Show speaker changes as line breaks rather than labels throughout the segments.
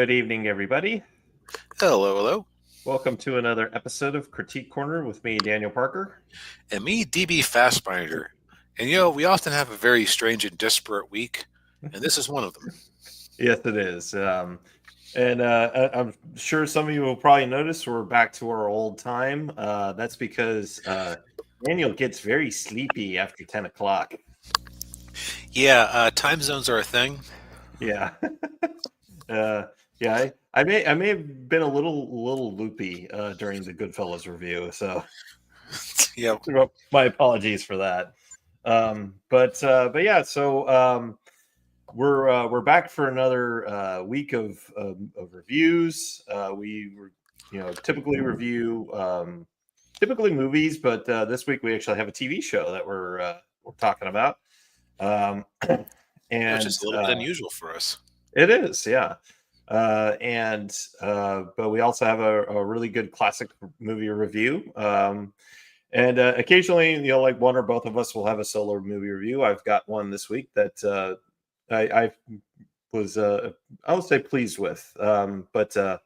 Good evening, everybody.
Hello, hello.
Welcome to another episode of Critique Corner with me, Daniel Parker.
And me, DB Fastbinder. And we often have a very strange and disparate week, and this is one of them.
Yes, it is. I'm sure some of you will probably notice we're back to our old time. That's because Daniel gets very sleepy after 10 o'clock.
Yeah, time zones are a thing.
Yeah. I may have been a little loopy during the Goodfellas review, so
Yeah,
my apologies for that. But yeah, so we're back for another week of reviews. We typically review typically movies, but this week we actually have a TV show that we're talking about.
which
And
is a little bit unusual for us.
It is, yeah. But we also have a really good classic movie review. And occasionally, like one or both of us will have a solo movie review. I've got one this week that I was, I will say, pleased with. But I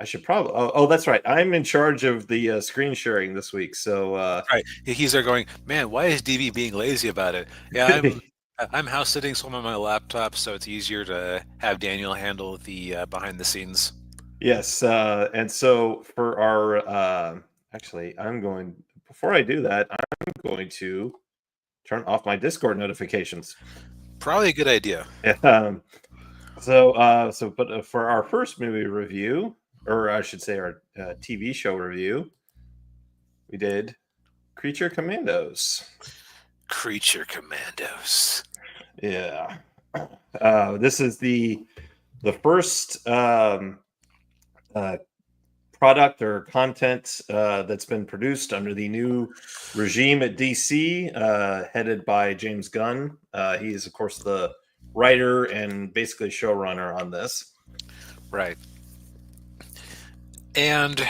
should probably. Oh, that's right. I'm in charge of the screen sharing this week. So
Right. He's there going, man, why is DB being lazy about it? Yeah, I'm house sitting, so I'm on my laptop, so it's easier to have Daniel handle the behind the scenes.
yes. And so for our, actually, before I do that, I'm going to turn off my Discord notifications.
Probably a good idea.
But for our first movie review, or I should say our TV show review, we did Creature Commandos.
Creature Commandos.
Yeah. This is the first product or content that's been produced under the new regime at DC, headed by James Gunn. He is, of course, the writer and basically showrunner on this.
Right. And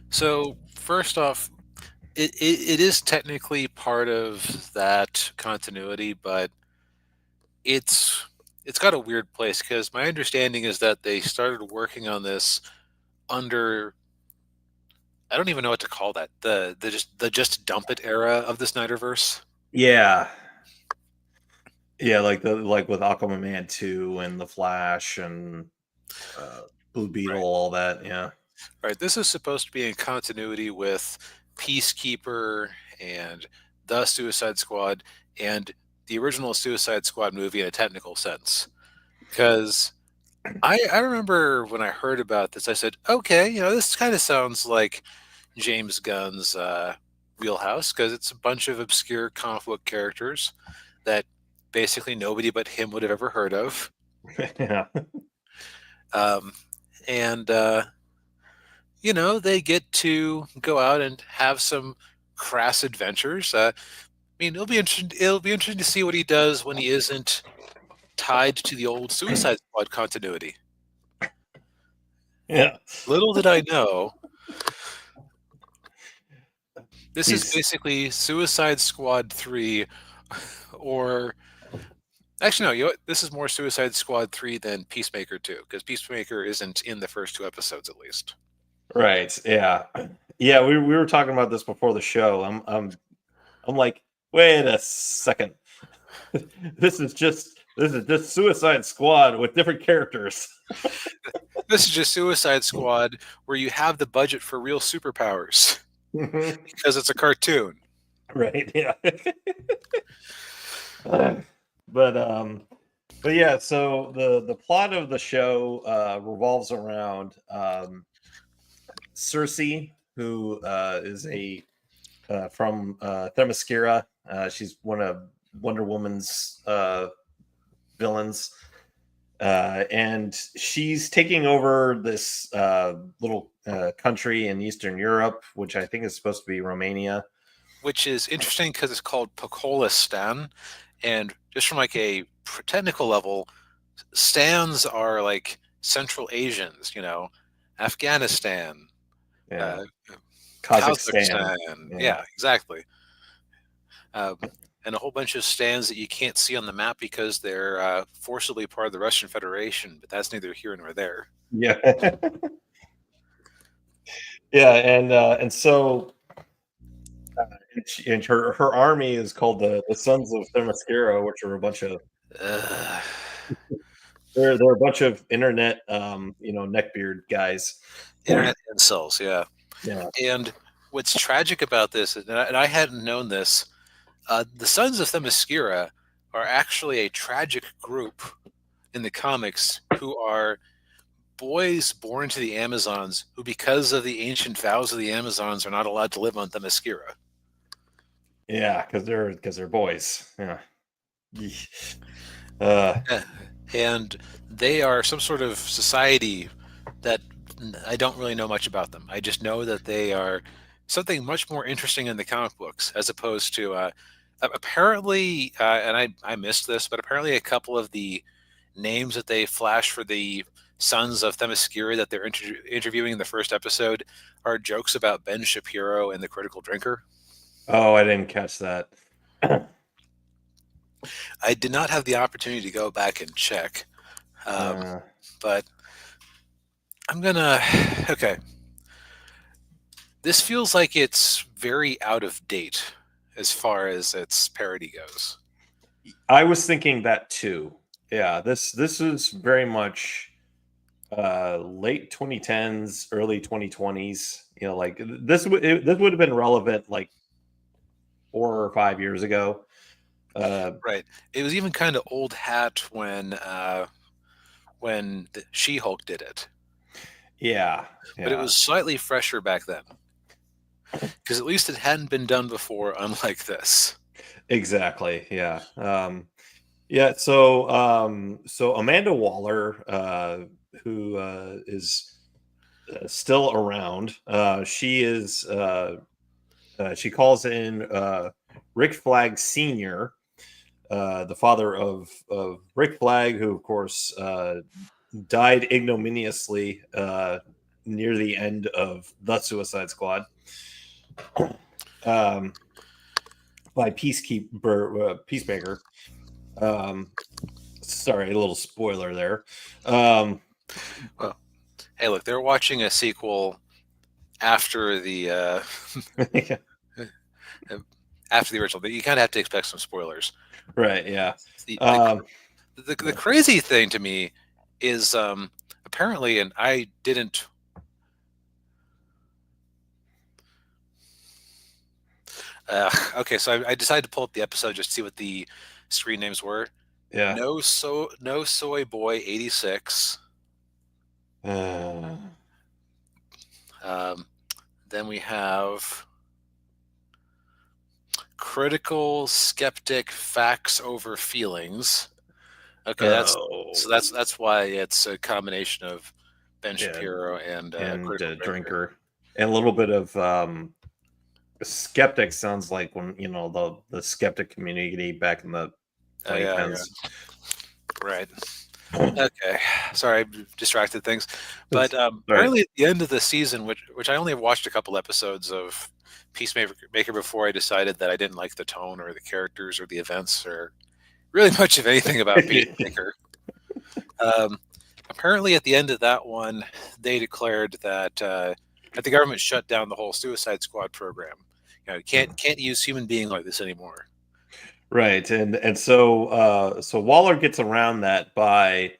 so, first off, it is technically part of that continuity, but it's got a weird place because my understanding is that they started working on this under, I don't even know what to call that, the just dump it era of the Snyderverse.
Yeah. Yeah, like with Aquaman 2 and The Flash and Blue Beetle,
Right.
all that. Yeah.
Right. This is supposed to be in continuity with Peacekeeper and The Suicide Squad and the original Suicide Squad movie in a technical sense. Because I remember when I heard about this, I said, okay, this kind of sounds like James Gunn's wheelhouse because it's a bunch of obscure comic book characters that basically nobody but him would have ever heard of.
Yeah.
Um, and they get to go out and have some crass adventures. I mean, it'll be interesting. It'll be interesting to see what he does when he isn't tied to the old Suicide Squad continuity.
Yeah.
Little did I know, this is basically Suicide Squad 3, or actually, no, this is more Suicide Squad 3 than Peacemaker 2, because Peacemaker isn't in the first 2 episodes, at least.
Right. Yeah. Yeah. We were talking about this before the show. I'm like, wait a second. This is just Suicide Squad with different characters.
This is just Suicide Squad where you have the budget for real superpowers because it's a cartoon.
Right. Yeah. But yeah, so the plot of the show revolves around Circe, who is a from Themyscira. She's one of Wonder Woman's villains, and she's taking over this little country in Eastern Europe, which I think is supposed to be Romania.
Which is interesting because it's called Pokolistan, and just from like a technical level, stands are like Central Asians, Afghanistan,
Yeah.
Kazakhstan.
Yeah.
Yeah, exactly. and a whole bunch of stands that you can't see on the map because they're forcibly part of the Russian Federation, but that's neither here nor there.
Yeah. Yeah, and so and her army is called the Sons of Themyscira, which are a bunch of
Ugh.
they're a bunch of internet neckbeard guys.
Internet incels, yeah.
Yeah.
And what's tragic about this, and I hadn't known this, the Sons of Themyscira are actually a tragic group in the comics who are boys born to the Amazons who, because of the ancient vows of the Amazons, are not allowed to live on Themyscira.
Yeah, because they're boys. Yeah. Uh,
And they are some sort of society that I don't really know much about them. I just know that they are something much more interesting in the comic books, as opposed to apparently, and I missed this, but apparently a couple of the names that they flash for the Sons of Themyscira that they're interviewing in the first episode are jokes about Ben Shapiro and the Critical Drinker.
oh, I didn't catch that.
I did not have the opportunity to go back and check, but I'm gonna. Okay, this feels like it's very out of date as far as its parody goes.
I was thinking that too. Yeah, this is very much late 2010s, early 2020s. Like this would have been relevant like 4 or 5 years ago.
Right. It was even kind of old hat when the She-Hulk did it,
Yeah,
but it was slightly fresher back then because at least it hadn't been done before, unlike this.
exactly. Yeah. Yeah. So Amanda Waller, who is still around, she calls in Rick Flag Sr., the father of Rick Flag, who of course died ignominiously near the end of the Suicide Squad by Peacemaker. Sorry, a little spoiler there.
Well, hey, look, they're watching a sequel after the after the original. You kind of have to expect some spoilers.
Right? Yeah.
The crazy thing to me is apparently, and I didn't. Okay, so I decided to pull up the episode just to see what the screen names were.
Yeah.
No Soy Boy 86. Then we have Critical Skeptic Facts Over Feelings. Okay, that's why it's a combination of Ben Shapiro and Critical
Drinker, and a little bit of skeptic. Sounds like when the skeptic community back in the 2010s.
Right. Okay, sorry, I distracted things. But apparently, at the end of the season, which I only watched a couple episodes of Peacemaker before I decided that I didn't like the tone or the characters or the events or really much of anything about Peacemaker. Apparently, at the end of that one, they declared that the government shut down the whole Suicide Squad program. You can't use human being like this anymore.
Right, and so Waller gets around that by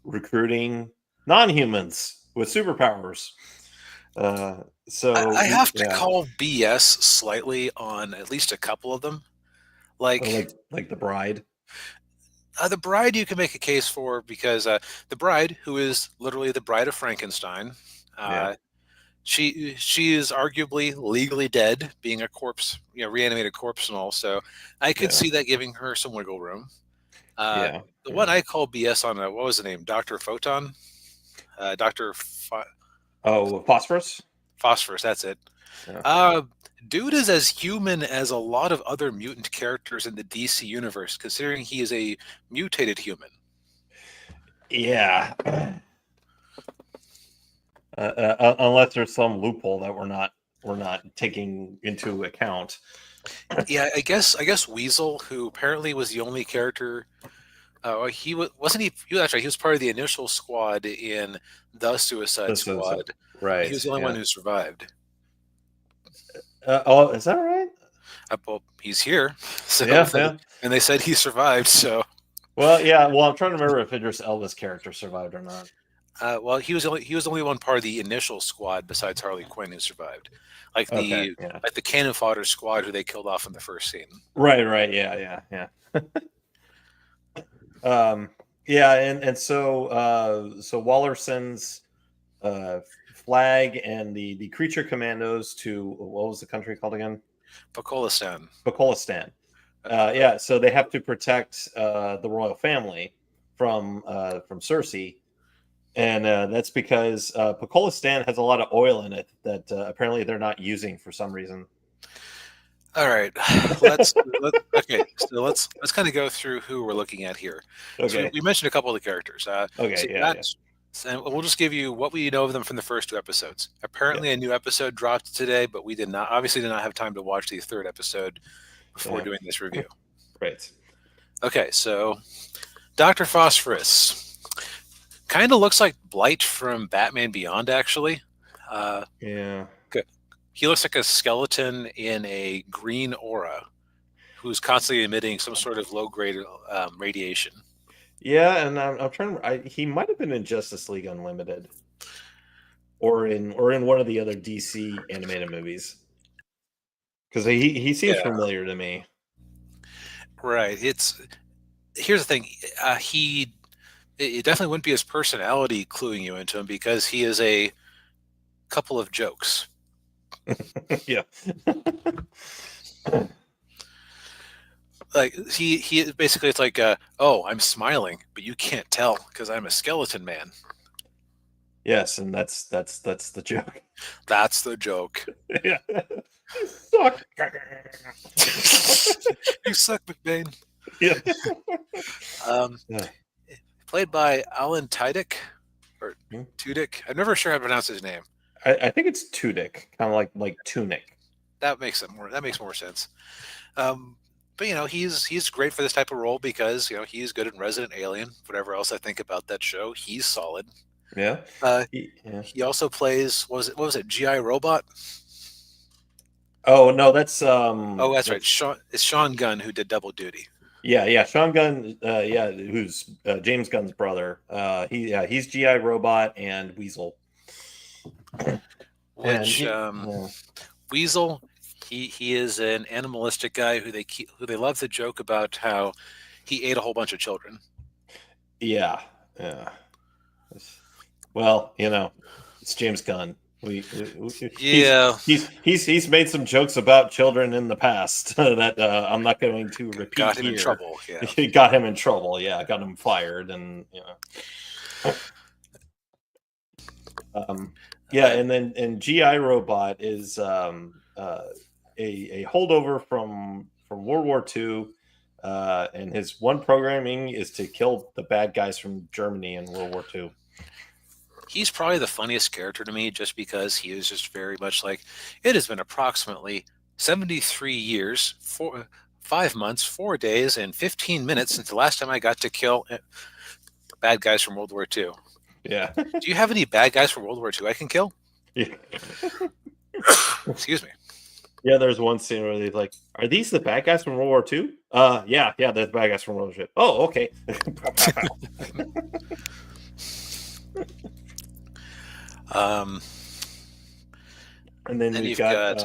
recruiting non-humans with superpowers. So
I have to call BS slightly on at least a couple of them, like
the Bride.
The Bride you can make a case for because the Bride, who is literally the Bride of Frankenstein, she is arguably legally dead, being a corpse, reanimated corpse and all. So I could see that giving her some wiggle room. The one I call BS on, what was the name? Dr. Photon?
Phosphorus?
Phosphorus, that's it. Dude is as human as a lot of other mutant characters in the DC universe, considering he is a mutated human.
Yeah. Unless there's some loophole that we're not
we're not taking into account.
Yeah, I guess Weasel, who apparently was the only character. Wasn't he? He was part of the initial squad in the Suicide Squad.
Right.
He was the only one who survived.
Oh, is that right?
Well, he's here. So
Yeah.
And they said he survived. So.
Well, yeah. Well, I'm trying to remember if Idris Elba's character survived or not.
Well, he was only one part of the initial squad besides Harley Quinn who survived, like the cannon fodder squad who they killed off in the first scene.
Right. Yeah. Yeah, and so Waller sends Flag and the Creature Commandos to, what was the country called again?
Pakistan.
Yeah, so they have to protect the royal family from Cersei, and that's because Pakistan has a lot of oil in it that apparently they're not using for some reason.
All right, let's kind of go through who we're looking at here.
Okay,
so we mentioned a couple of the characters. And we'll just give you what we know of them from the first 2 episodes. Apparently, a new episode dropped today, but we did not have time to watch the 3rd episode before doing this review.
Right.
Okay, so Dr. Phosphorus kind of looks like Blight from Batman Beyond, actually.
Yeah.
He looks like a skeleton in a green aura who's constantly emitting some sort of low-grade radiation.
Yeah, and I'm trying to. He might have been in Justice League Unlimited, or in one of the other DC animated movies, because he seems familiar to me.
Right. Here's the thing. It definitely wouldn't be his personality cluing you into him, because he is a couple of jokes.
Yeah.
Like he basically, it's like, oh, I'm smiling, but you can't tell because I'm a skeleton man.
Yes, and that's the joke.
That's the joke.
Yeah. You suck.
You suck, McBain.
Yeah.
Played by Alan Tudyk or Tudyk. I'm never sure how to pronounce his name.
I think it's Tudyk, kind of like tunic.
That makes more sense. But he's great for this type of role because he's good in Resident Alien. Whatever else I think about that show, he's solid.
Yeah.
He also plays, what was it, GI Robot?
Oh no, that's
that's right. It's Sean Gunn who did double duty.
Yeah, Sean Gunn, who's James Gunn's brother. He's GI Robot and Weasel.
Weasel, he is an animalistic guy who they love to joke about how he ate a whole bunch of children.
Yeah. Well, it's James Gunn. He's made some jokes about children in the past that I'm not going to repeat.
Got him in trouble. Yeah.
He got him in trouble. Yeah, got him fired, and and GI Robot is a holdover from World War II, and his one programming is to kill the bad guys from Germany in World War II.
He's probably the funniest character to me, just because he is just very much like, it has been approximately 73 years, 5 months, 4 days, and 15 minutes since the last time I got to kill bad guys from World War II.
Yeah.
Do you have any bad guys from World War II I can kill?
Yeah.
Excuse me.
Yeah, there's one scene where he's like, "Are these the bad guys from World War II?" Yeah, they're the bad guys from World War II. Oh, okay. And then
you've got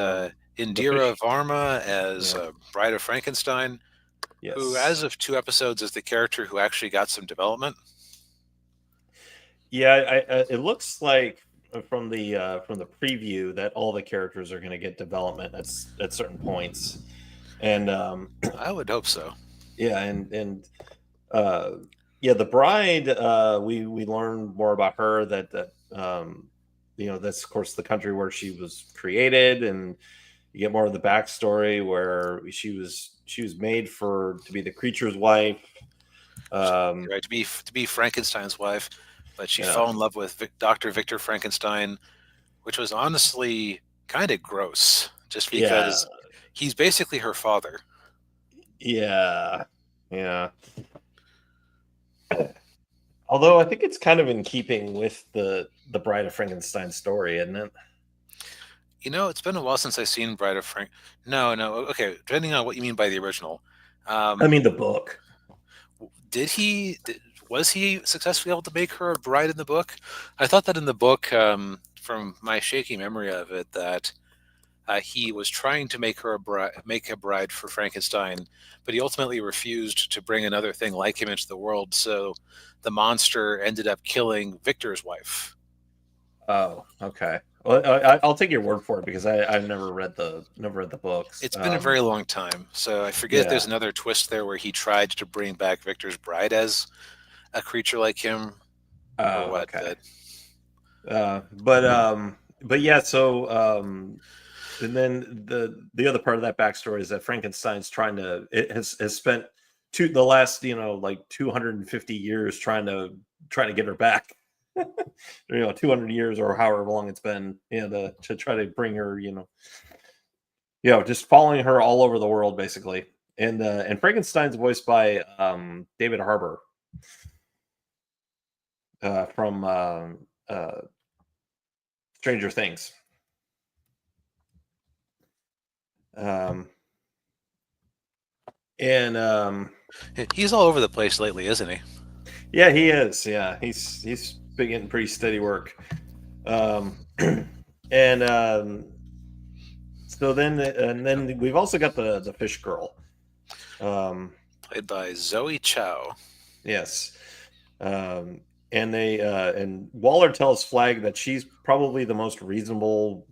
Indira Varma as Bride of Frankenstein, who, as of 2 episodes, is the character who actually got some development.
Yeah, it looks like from the preview that all the characters are going to get development at certain points, and
I would hope so.
Yeah, and the Bride, we learn more about her, that that's of course the country where she was created, and you get more of the backstory where she was made to be the creature's wife,
right, to be Frankenstein's wife, but she fell in love with Dr. Victor Frankenstein, which was honestly kind of gross, just because he's basically her father.
Yeah. Although I think it's kind of in keeping with the Bride of Frankenstein story, isn't it?
It's been a while since I've seen Bride of Frank. No. Okay, depending on what you mean by the original.
I mean, the book.
Was he successfully able to make her a bride in the book? I thought that in the book, from my shaky memory of it, that he was trying to make a bride for Frankenstein, but he ultimately refused to bring another thing like him into the world. So the monster ended up killing Victor's wife.
Oh, okay. Well, I'll take your word for it because I've never read the books.
It's been a very long time, so I forget if there's another twist there where he tried to bring back Victor's bride as a creature like him, or what.
Okay. But yeah. So and then the other part of that backstory is that Frankenstein's has spent the last 250 years trying to get her back. 200 years or however long it's been, to try to bring her, just following her all over the world basically. And Frankenstein's voiced by David Harbour from Stranger Things.
He's all over the place lately, isn't he?
Yeah, he is. Yeah, he's been getting pretty steady work. So then we've also got the fish girl,
played by Zoe Chow.
Yes. And Waller tells Flag that she's probably the most reasonable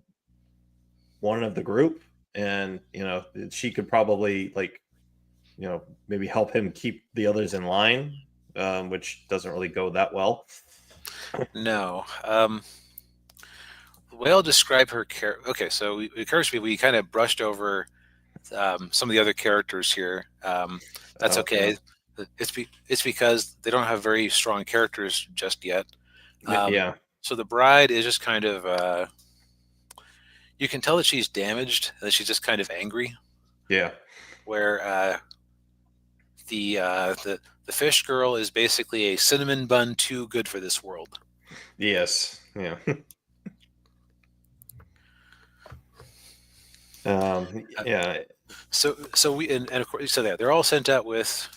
one of the group, and she could probably maybe help him keep the others in line, which doesn't really go that well.
No. The way I'll describe her character. Okay, so it occurs to me we kind of brushed over some of the other characters here. That's okay. No. It's because they don't have very strong characters just yet.
Yeah.
So the bride is just kind of. You can tell that she's damaged, that she's just kind of angry.
Yeah.
Where the fish girl is basically a cinnamon bun too good for this world.
Yes. Yeah. Yeah.
So we and of course, so they're all sent out with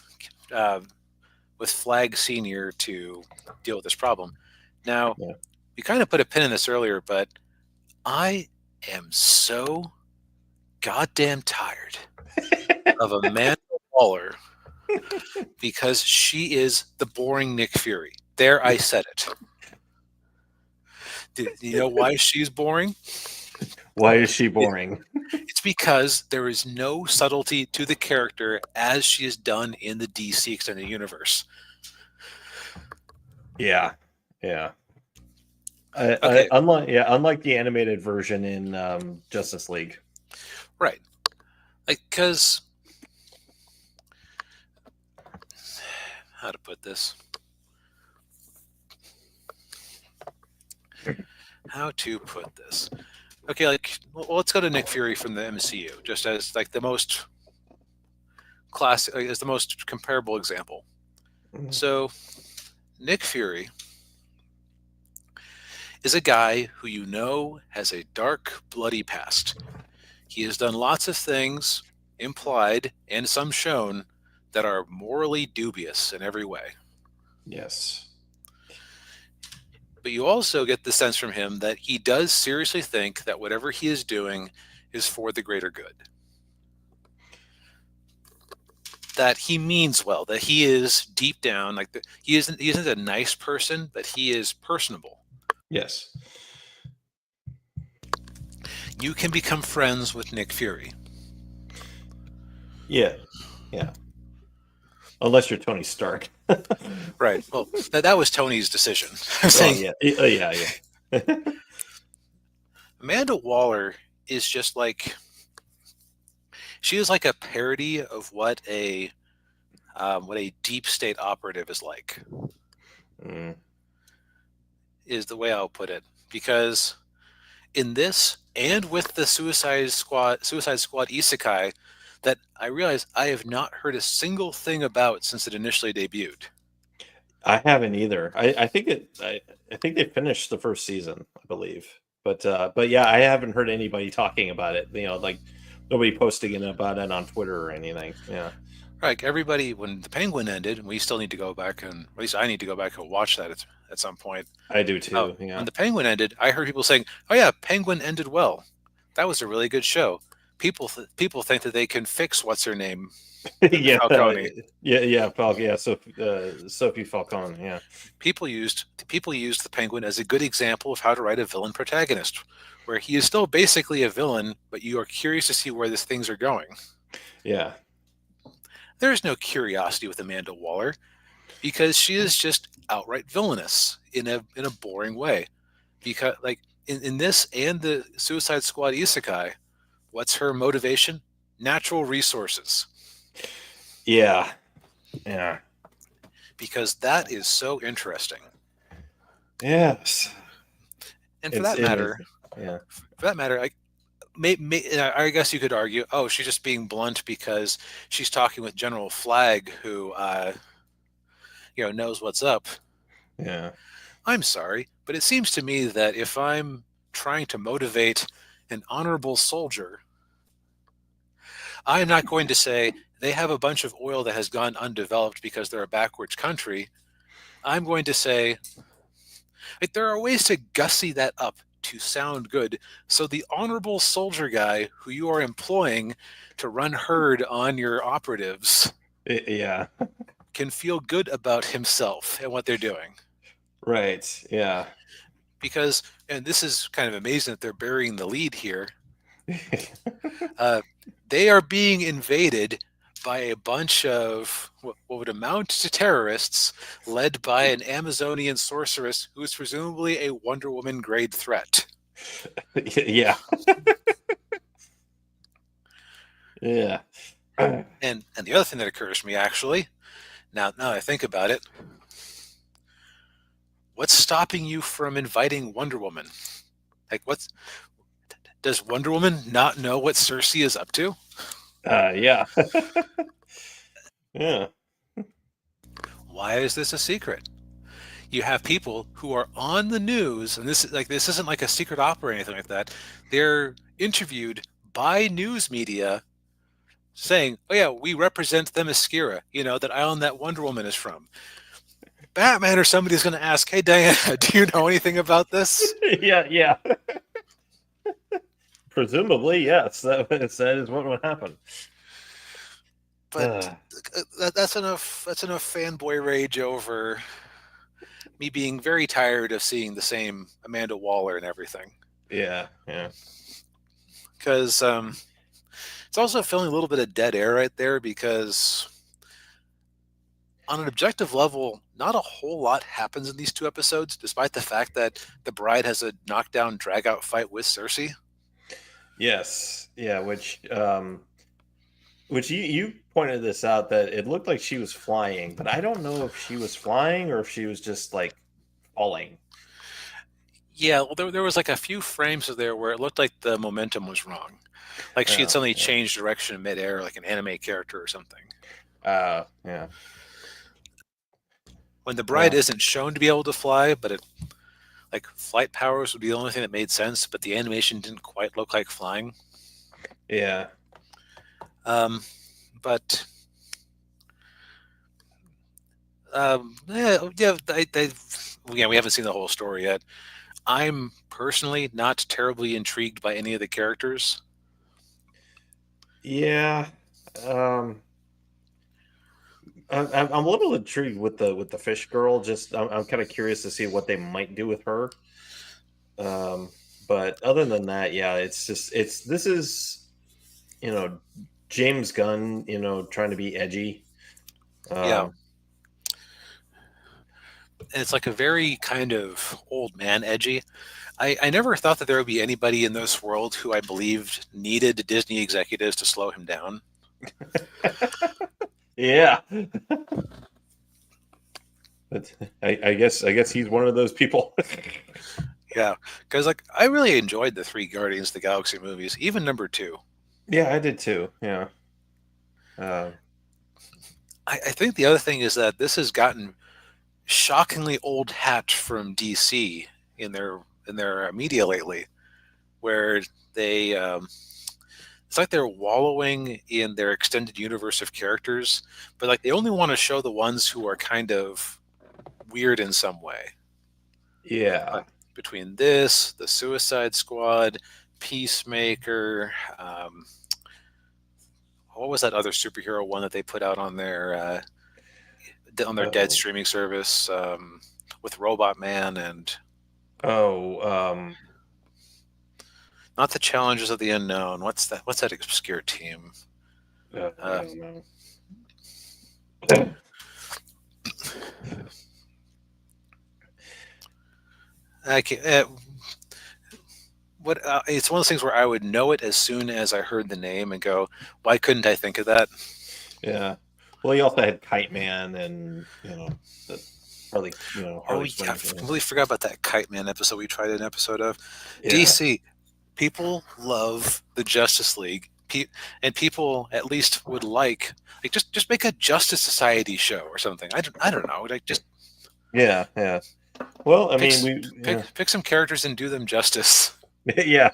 Flag Senior to deal with this problem. Now, we kind of put a pin in this earlier, but I am so goddamn tired of Amanda Waller because she is the boring Nick Fury. There, I said it. Do you know why she's boring?
Why is she boring?
It's because there is no subtlety to the character as she is done in the DC Extended Universe.
Yeah. Okay. Unlike the animated version in Justice League.
Right. Because how to put this? Okay, let's go to Nick Fury from the MCU, just as the most classic, as the most comparable example. Mm-hmm. So, Nick Fury is a guy who has a dark, bloody past. He has done lots of things, implied and some shown, that are morally dubious in every way.
Yes.
But you also get the sense from him that he does seriously think that whatever he is doing is for the greater good. That he means well, that he is deep down, he isn't a nice person, but he is personable.
Yes.
You can become friends with Nick Fury.
Yeah. Unless you're Tony Stark.
Right. Well, that was Tony's decision.
Yeah.
Amanda Waller is just she is like a parody of what a deep state operative is like. Is the way I'll put it, because in this and with the Suicide Squad Isekai that I realize I have not heard a single thing about since it initially debuted.
I haven't either. I think I think they finished the first season, I believe. But yeah, I haven't heard anybody talking about it. Like nobody posting about it on Twitter or anything. Yeah.
Like everybody, when the Penguin ended, and we still need to go back and at least I need to go back and watch that at some point.
I do too. Yeah.
When the Penguin ended, I heard people saying, "Oh yeah, Penguin ended well. That was a really good show." People think that they can fix what's her name.
Yeah,
Falcone.
Sophie Falcone. Yeah.
People used the Penguin as a good example of how to write a villain protagonist, where he is still basically a villain, but you are curious to see where these things are going.
Yeah.
There is no curiosity with Amanda Waller because she is just outright villainous in a boring way. Because like in this and the Suicide Squad Isekai, what's her motivation? Natural resources.
Yeah. Yeah.
Because that is so interesting.
Yes.
And for that matter, I guess you could argue, oh, she's just being blunt because she's talking with General Flagg, who knows what's up.
Yeah.
I'm sorry, but it seems to me that if I'm trying to motivate an honorable soldier, I'm not going to say they have a bunch of oil that has gone undeveloped because they're a backwards country. I'm going to say, like, there are ways to gussy that up to sound good, so the honorable soldier guy who you are employing to run herd on your operatives can feel good about himself and what they're doing.
Right. Yeah.
Because, and this is kind of amazing that they're burying the lead here, they are being invaded by a bunch of what would amount to terrorists led by an Amazonian sorceress who is presumably a Wonder Woman grade threat.
Yeah. Yeah.
And the other thing that occurs to me, actually, now I think about it, what's stopping you from inviting Wonder Woman? Like, does Wonder Woman not know what Cersei is up to?
Yeah. Yeah.
Why is this a secret? You have people who are on the news, and this isn't like a secret opera or anything like that. They're interviewed by news media saying, "Oh yeah, we represent Themyscira, that island that Wonder Woman is from." Batman or somebody's going to ask, "Hey Diana, do you know anything about this?"
Yeah. Presumably, yes. That is what would happen.
But that's enough. That's enough fanboy rage over me being very tired of seeing the same Amanda Waller and everything.
Yeah.
Because it's also feeling a little bit of dead air right there, because on an objective level, not a whole lot happens in these two episodes, despite the fact that the Bride has a knockdown, drag-out fight with Cersei.
Yes. Yeah. Which you pointed this out, that it looked like she was flying, but I don't know if she was flying or if she was just like falling.
Yeah, well, there was like a few frames of there where it looked like the momentum was wrong. Like she had suddenly changed direction in midair, like an anime character or something.
Yeah.
When the Bride isn't shown to be able to fly, but like flight powers would be the only thing that made sense, but the animation didn't quite look like flying.
Yeah.
But we haven't seen the whole story yet. I'm personally not terribly intrigued by any of the characters.
Yeah. I'm a little intrigued with the fish girl. Just I'm kind of curious to see what they might do with her. But other than that, yeah, this is James Gunn, trying to be edgy.
Yeah. And it's like a very kind of old man edgy. I never thought that there would be anybody in this world who I believed needed Disney executives to slow him down.
Yeah. But I guess he's one of those people.
Yeah, because like I really enjoyed the 3 Guardians of the Galaxy movies, even number 2.
Yeah, I did too. Yeah. Uh,
I think the other thing is that this has gotten shockingly old hat from DC in their media lately, where they it's like they're wallowing in their extended universe of characters, but like they only want to show the ones who are kind of weird in some way.
yeah.
Like between this, the Suicide Squad, Peacemaker, what was that other superhero one that they put out on their dead
Oh.
streaming service with Robot Man and
Oh.
not the Challenges of the Unknown. What's that? What's that obscure team?
I don't know.
I can't, it's one of those things where I would know it as soon as I heard the name and go, why couldn't I think of that?
Yeah. Well, you also had Kite Man and Harley.
Oh
Harley
yeah, I
Quinn.
completely forgot about that Kite Man episode we tried an episode of.
Yeah.
DC, people love the Justice League, and people at least would like just make a Justice Society show or something. I don't know, like just
Yeah. Yeah. Well, I
pick,
mean,
pick some characters and do them justice.
yeah.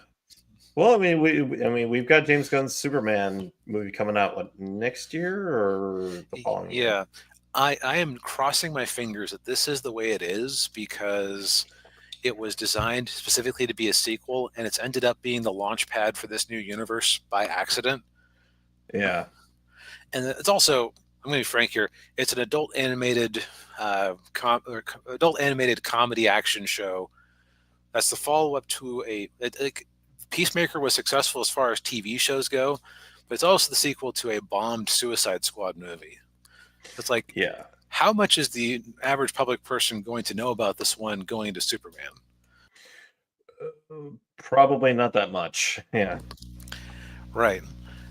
Well, I mean, we've got James Gunn's Superman movie coming out next year or the following year?
Yeah, I am crossing my fingers that this is the way it is because it was designed specifically to be a sequel, and it's ended up being the launch pad for this new universe by accident.
Yeah.
And it's also, I'm going to be frank here, it's an adult animated comedy action show. That's the follow up to Peacemaker was successful as far as TV shows go, but it's also the sequel to a bombed Suicide Squad movie. It's like,
Yeah.
how much is the average public person going to know about this one going into Superman?
Probably not that much. Yeah.
Right.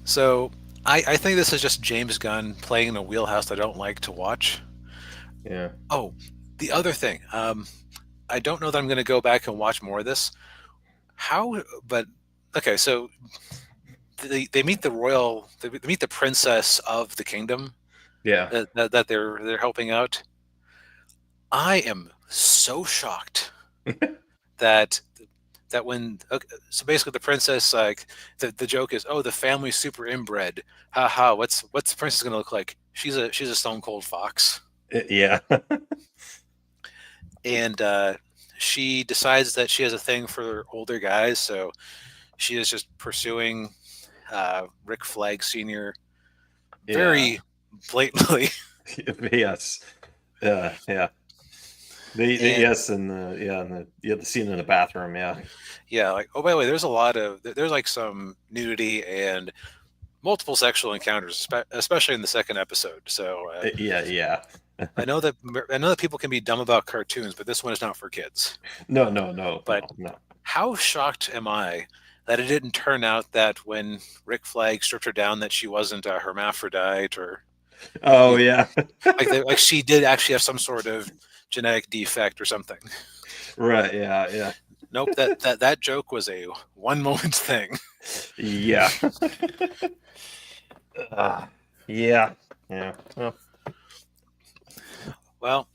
So I think this is just James Gunn playing in a wheelhouse I don't like to watch.
Yeah.
Oh, the other thing, I don't know that I'm going to go back and watch more of this. But okay, so they meet they meet the princess of the kingdom.
Yeah.
That they're helping out. I am so shocked that when so basically the princess the joke is, oh, the family's super inbred. Haha, what's the princess gonna look like? She's a stone cold fox.
Yeah.
And she decides that she has a thing for older guys, so she is just pursuing Rick Flag Sr. very blatantly.
Yes. Yeah. Yes, and the scene in the bathroom. Yeah.
Yeah, like, oh, by the way, there's like some nudity and multiple sexual encounters, especially in the second episode. So
Yeah.
I know that people can be dumb about cartoons, but this one is not for kids.
No.
But
no.
how shocked am I that it didn't turn out that when Rick Flag stripped her down that she wasn't a hermaphrodite or
yeah.
like she did actually have some sort of genetic defect or something.
Right. Yeah.
Nope. That joke was a one moment thing.
Yeah. Yeah.
Well,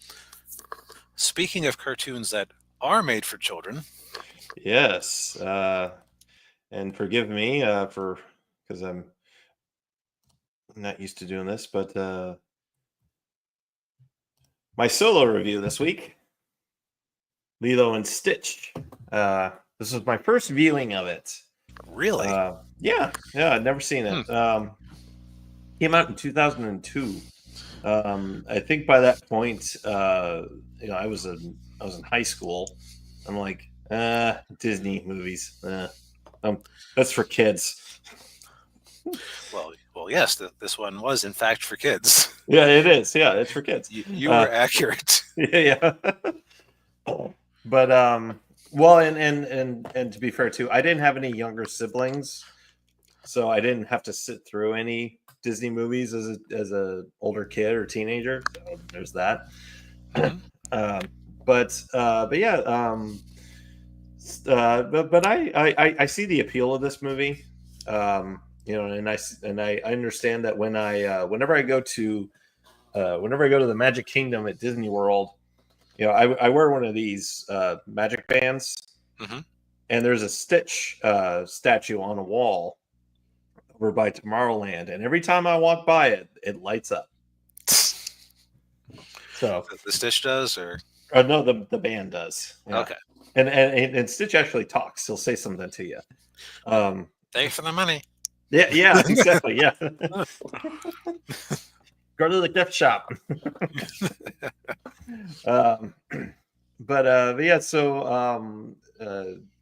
speaking of cartoons that are made for children.
Yes. And forgive me because I'm not used to doing this, but my solo review this week, Lilo and Stitch. This was my first viewing of it.
Really?
Yeah. I'd never seen it. Came out in 2002. I think by that point, I was in high school. I'm like, Disney movies. That's for kids.
Well, yes. This one was in fact for kids.
Yeah, it is. Yeah, it's for kids.
You were accurate.
Yeah. But well, and to be fair too, I didn't have any younger siblings, so I didn't have to sit through any Disney movies as a older kid or teenager. So there's that.
Mm-hmm.
But yeah, But I see the appeal of this movie. And I understand that whenever I go to the Magic Kingdom at Disney World, I wear one of these magic bands,
Mm-hmm.
and there's a Stitch statue on a wall over by Tomorrowland, and every time I walk by it, it lights up. So
The Stitch does, or
no, the band does. Yeah.
okay.
And Stitch actually talks. He'll say something to you.
Thanks for the money.
Yeah, exactly. Yeah. Go to the gift shop. But yeah, so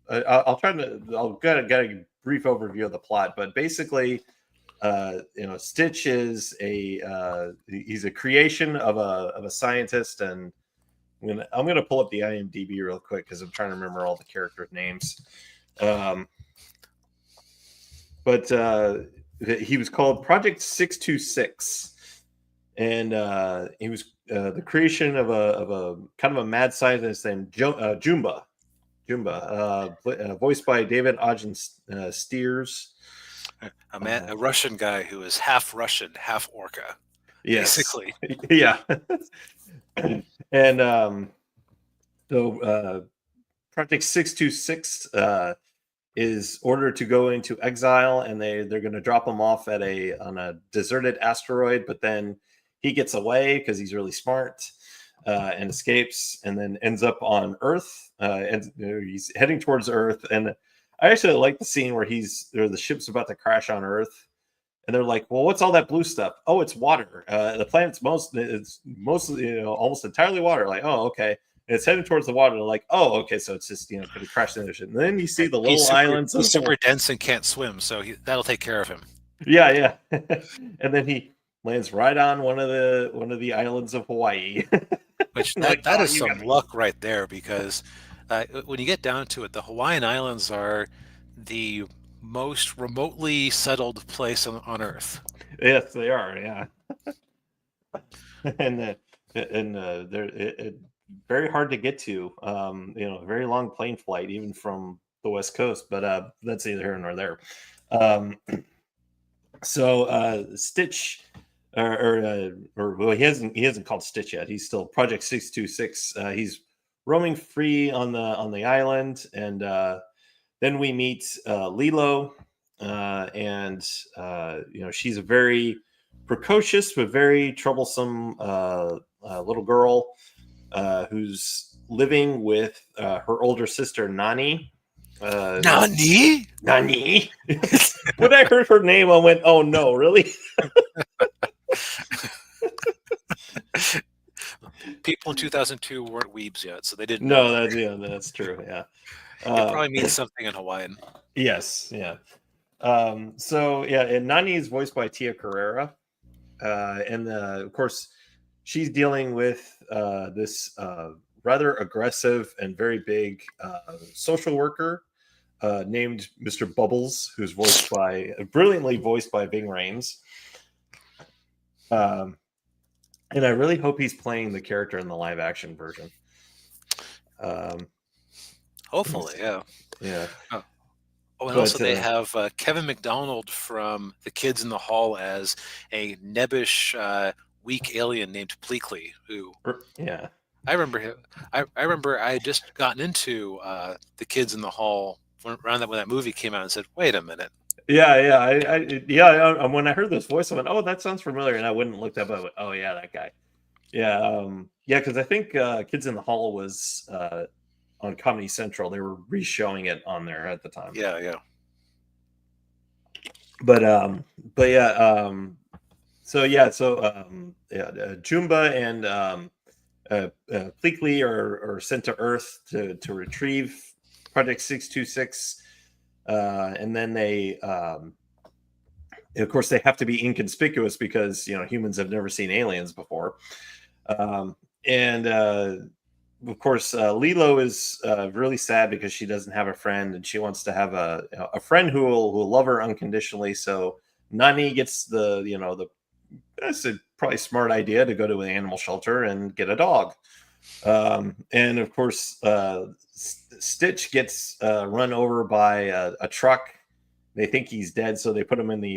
I'll get a brief overview of the plot, but basically, Stitch is he's a creation of a scientist, and I'm gonna pull up the IMDb real quick because I'm trying to remember all the characters' names. But he was called Project 626, and he was the creation of a kind of a mad scientist named Jumba, voiced by David Ogden Steers.
A Russian guy who is half Russian, half Orca.
Yes.
Basically.
Yeah. And so Project 626 is ordered to go into exile, and they're going to drop him off on a deserted asteroid, but then he gets away because he's really smart and escapes, and then ends up on Earth, and he's heading towards Earth. And I actually like the scene where the ship's about to crash on Earth, and they're like, well, what's all that blue stuff? Oh, it's water. The planet's mostly almost entirely water. Like, oh, okay. And it's heading towards the water. They're like, oh, okay, so it's just could have crashed in the ocean. And then you see the little islands.
He's super dense and can't swim, so that'll take care of him.
Yeah. And then he lands right on one of the islands of Hawaii.
Which that is some luck right there, because when you get down to it, the Hawaiian Islands are the most remotely settled place on Earth.
Yes, they are. Yeah. and they're very hard to get to. Very long plane flight, even from the West Coast. But that's neither here nor there. So Stitch, well, he hasn't called Stitch yet. He's still Project 626. He's roaming free on the island, and then we meet Lilo, and she's a very precocious but very troublesome little girl who's living with her older sister Nani.
Nani?
When I heard her name, I went, "Oh no, really?"
People in 2002 weren't weebs yet, so they didn't.
No, that's true. Yeah,
it probably means something in Hawaiian.
Yes, yeah. And Nani is voiced by Tia Carrera, and of course, she's dealing with this rather aggressive and very big social worker named Mr. Bubbles, who's brilliantly voiced by Ving Rhames. And I really hope he's playing the character in the live action version.
Hopefully, yeah.
Yeah.
Oh, and also they have Kevin McDonald from The Kids in the Hall as a nebbish, weak alien named Pleakley, who
yeah.
I remember him. I remember I had just gotten into The Kids in the Hall around when that movie came out, and said, "Wait a minute."
Yeah. When I heard this voice, I went, "Oh, that sounds familiar," and I went and looked up. I went, "Oh yeah, that guy." Yeah, because I think Kids in the Hall was on Comedy Central. They were re-showing it on there at the time.
Yeah.
But Jumba and Pleakley are sent to Earth to retrieve Project 626, and then they, of course, they have to be inconspicuous because humans have never seen aliens before, and of course, Lilo is really sad because she doesn't have a friend, and she wants to have a friend who will love her unconditionally. So Nani gets that's a probably smart idea to go to an animal shelter and get a dog.
And of course, Stitch gets run over by a truck. They think he's dead, so they put him in they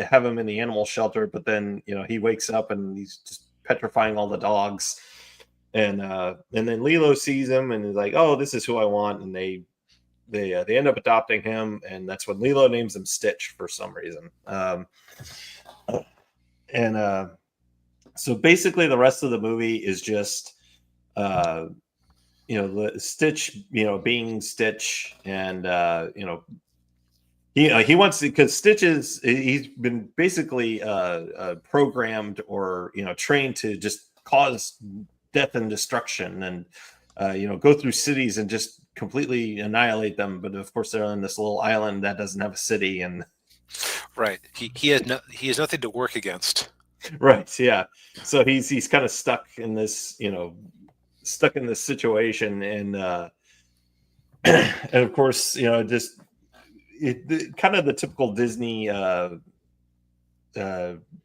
have him in the animal shelter. But then he wakes up and he's just petrifying all the dogs. And then Lilo sees him and is like, "Oh, this is who I want." And they end up adopting him, and that's when Lilo names him Stitch for some reason. So basically, the rest of the movie is just the Stitch, being Stitch, and he wants to, because he's been basically programmed or trained to just cause death and destruction, and go through cities and just completely annihilate them. But of course, they're on this little island that doesn't have a city, and
right, he has nothing to work against.
Right, yeah. So he's kind of stuck in this situation, and and of course, just kind of the typical Disney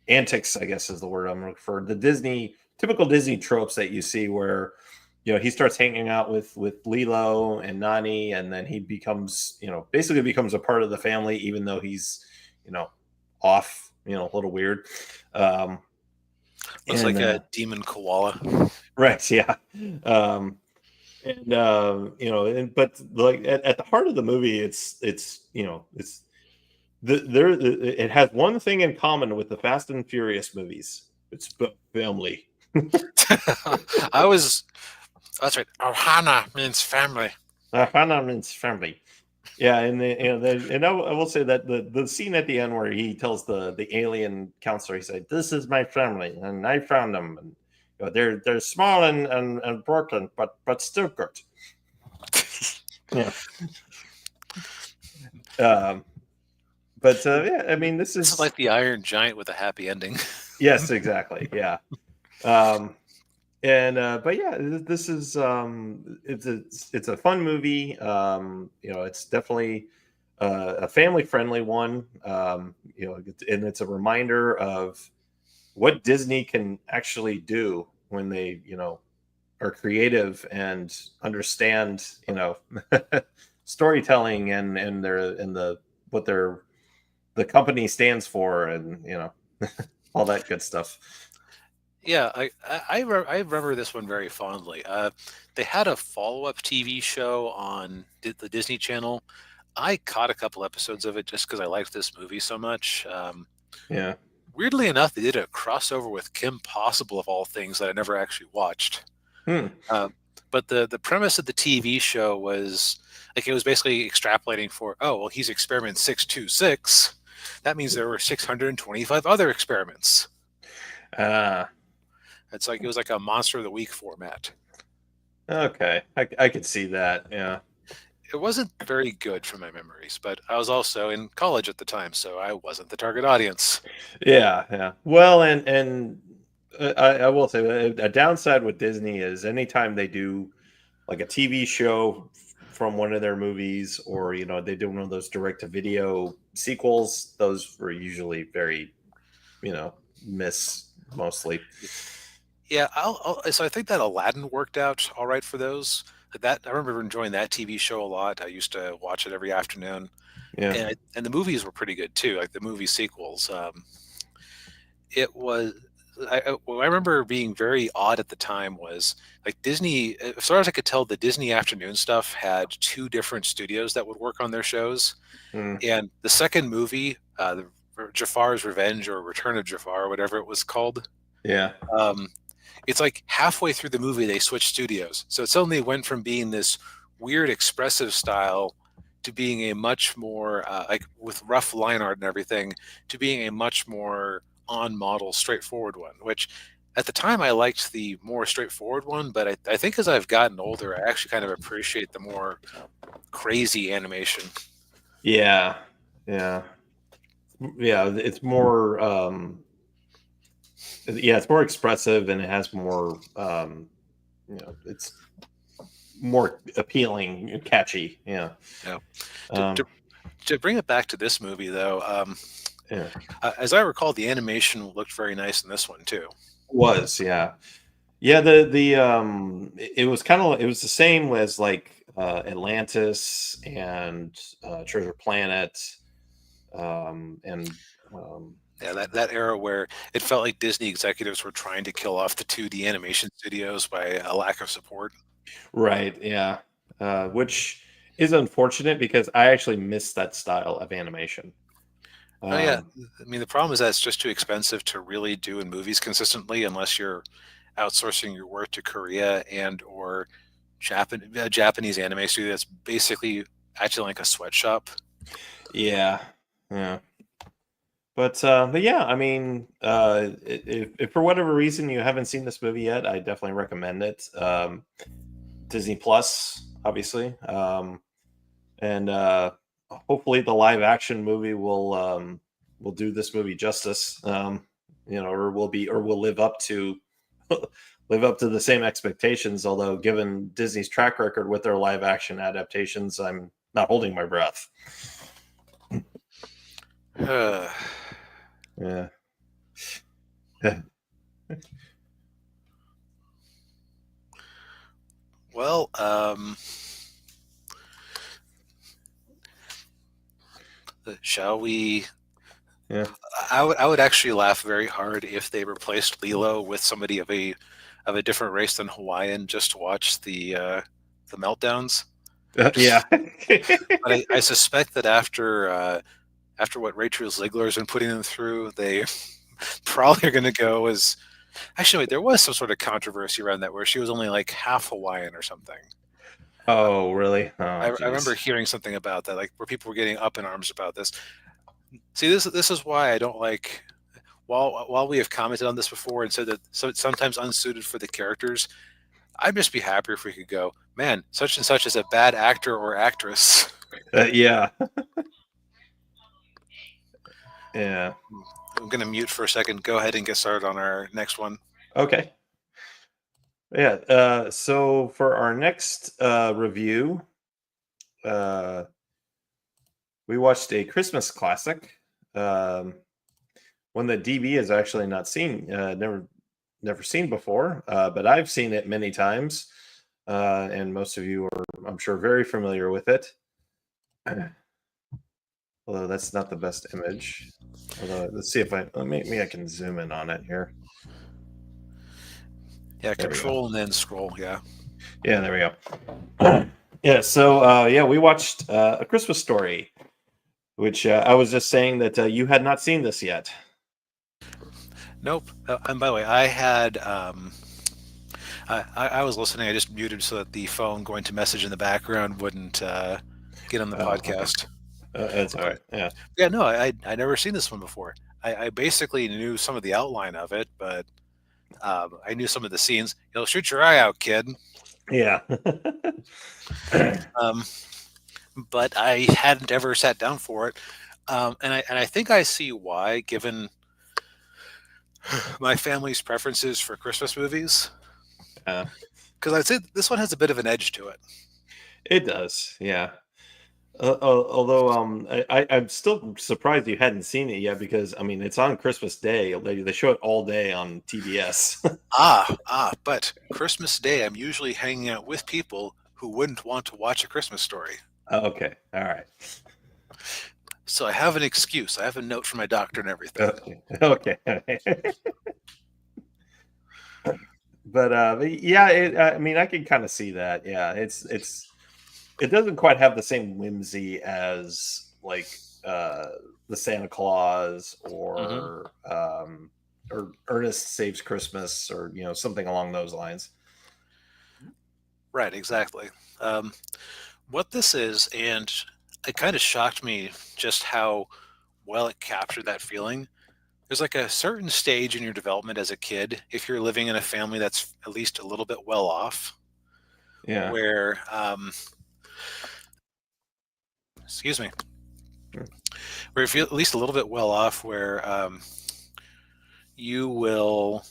antics, I guess is the word I'm looking for. The typical Disney tropes that you see, where he starts hanging out with Lilo and Nani, and then he becomes basically becomes a part of the family, even though he's off, a little weird.
Looks like a demon koala.
Right, yeah. But like at the heart of the movie, it has one thing in common with the Fast and Furious movies. It's family.
That's right. Ohana means family.
Ohana means family. Yeah, and I will say that the scene at the end where he tells the alien counselor, he said, "This is my family, and I found them, and they're small and broken, but still good." Yeah. Yeah, I mean, this is
like the Iron Giant with a happy ending.
Yes, exactly. Yeah. But yeah, this is it's a fun movie. It's definitely a family friendly one. And it's a reminder of what Disney can actually do when they are creative and understand storytelling and what the company stands for, and all that good stuff.
Yeah, I remember this one very fondly. They had a follow-up TV show on the Disney Channel. I caught a couple episodes of it just because I liked this movie so much.
Yeah.
Weirdly enough, they did a crossover with Kim Possible, of all things, that I never actually watched. But the premise of the TV show was like, it was basically extrapolating for, he's experiment 626. That means there were 625 other experiments. It's like, it was like a Monster of the Week format.
Okay, I could see that. Yeah,
it wasn't very good from my memories, but I was also in college at the time, so I wasn't the target audience.
Yeah. Well, and I will say a downside with Disney is anytime they do like a TV show from one of their movies, or they do one of those direct-to-video sequels, those were usually very miss mostly.
Yeah, so I think that Aladdin worked out all right for those. I remember enjoying that TV show a lot. I used to watch it every afternoon.
Yeah,
and the movies were pretty good too, like the movie sequels. It was. What I remember being very odd at the time was like Disney, as far as I could tell, the Disney afternoon stuff had two different studios that would work on their shows. And the second movie, Jafar's Revenge or Return of Jafar, or whatever it was called.
Yeah.
It's like halfway through the movie, they switched studios. So it suddenly went from being this weird expressive style to being a much more, like with rough line art and everything, to being a much more on-model, straightforward one, which at the time I liked the more straightforward one, but I think as I've gotten older, I actually kind of appreciate the more crazy animation.
Yeah. It's more, it's more expressive, and it has more, it's more appealing and catchy. Yeah.
To bring it back to this movie, though, as I recall, the animation looked very nice in this one too.
Was, yeah.
Yeah, it was kind of, it was the same as like Atlantis and Treasure Planet, and
Yeah, that era where it felt like Disney executives were trying to kill off the 2D animation studios by a lack of support.
right, yeah, which is unfortunate because I actually miss that style of animation.
Oh yeah,
Um,
I mean the problem is that it's just too expensive to really do in movies consistently unless you're outsourcing your work to Korea and or Japanese anime studio that's basically acting like a sweatshop.
yeah, yeah. But yeah, I mean, if for whatever reason you haven't seen this movie yet, I definitely recommend it. Disney Plus, obviously, and hopefully the live action movie will do this movie justice. Or will live up to live up to the same expectations. Although, given Disney's track record with their live action adaptations, I'm not holding my breath. Yeah.
Well, shall we?
Yeah.
I would actually laugh very hard if they replaced Lilo with somebody of a different race than Hawaiian just to watch the meltdowns.
Yeah.
But I suspect that after what Rachel Ziegler has been putting them through, they probably are going to go as. Actually, wait, there was some sort of controversy around that where she was only like half Hawaiian or something.
Oh, really? Oh,
I remember
geez.
hearing something about that, like where people were getting up in arms about this. See, this is why I don't like. While we have commented on this before and said that so it's sometimes unsuited for the characters, I'd just be happier if we could go, man, such and such is a bad actor or actress.
Yeah. Yeah.
I'm going to mute for a second. Go ahead and get started on our next one.
Okay. Yeah. So for our next review, we watched a Christmas classic, one that DB has actually not seen, never seen before, but I've seen it many times, and most of you are, I'm sure, very familiar with it. Although that's not the best image. Although let's see if maybe I can zoom in on it here.
Yeah,
There we
control and then scroll. Yeah.
Yeah, there we go. Yeah, so yeah, we watched A Christmas Story, which I was just saying that you had not seen this yet.
Nope. And by the way, I had I was listening. I just muted so that the phone going to message in the background wouldn't get on the podcast.
That's all right. Yeah.
Yeah, no, I never seen this one before. I basically knew some of the outline of it, but I knew some of the scenes. You'll shoot your eye out, kid.
Yeah.
But I hadn't ever sat down for it, and I think I see why, given my family's preferences for Christmas movies. Because I'd say this one has a bit of an edge to it.
It does. Yeah. Although I'm still surprised you hadn't seen it yet, because I mean it's on Christmas Day. They show it all day on TBS.
But Christmas Day, I'm usually hanging out with people who wouldn't want to watch A Christmas Story.
Okay, all right.
So I have an excuse. I have a note from my doctor and everything.
Okay. But yeah, I mean I can kind of see that. Yeah, it doesn't quite have the same whimsy as like the Santa Claus or Ernest Saves Christmas, or something along those lines.
Right, exactly. What this is, and it kind of shocked me just how well it captured that feeling. There's like a certain stage in your development as a kid, if you're living in a family that's at least a little bit well off,
Yeah.
where excuse me, where if you're at least a little bit well off, where you will,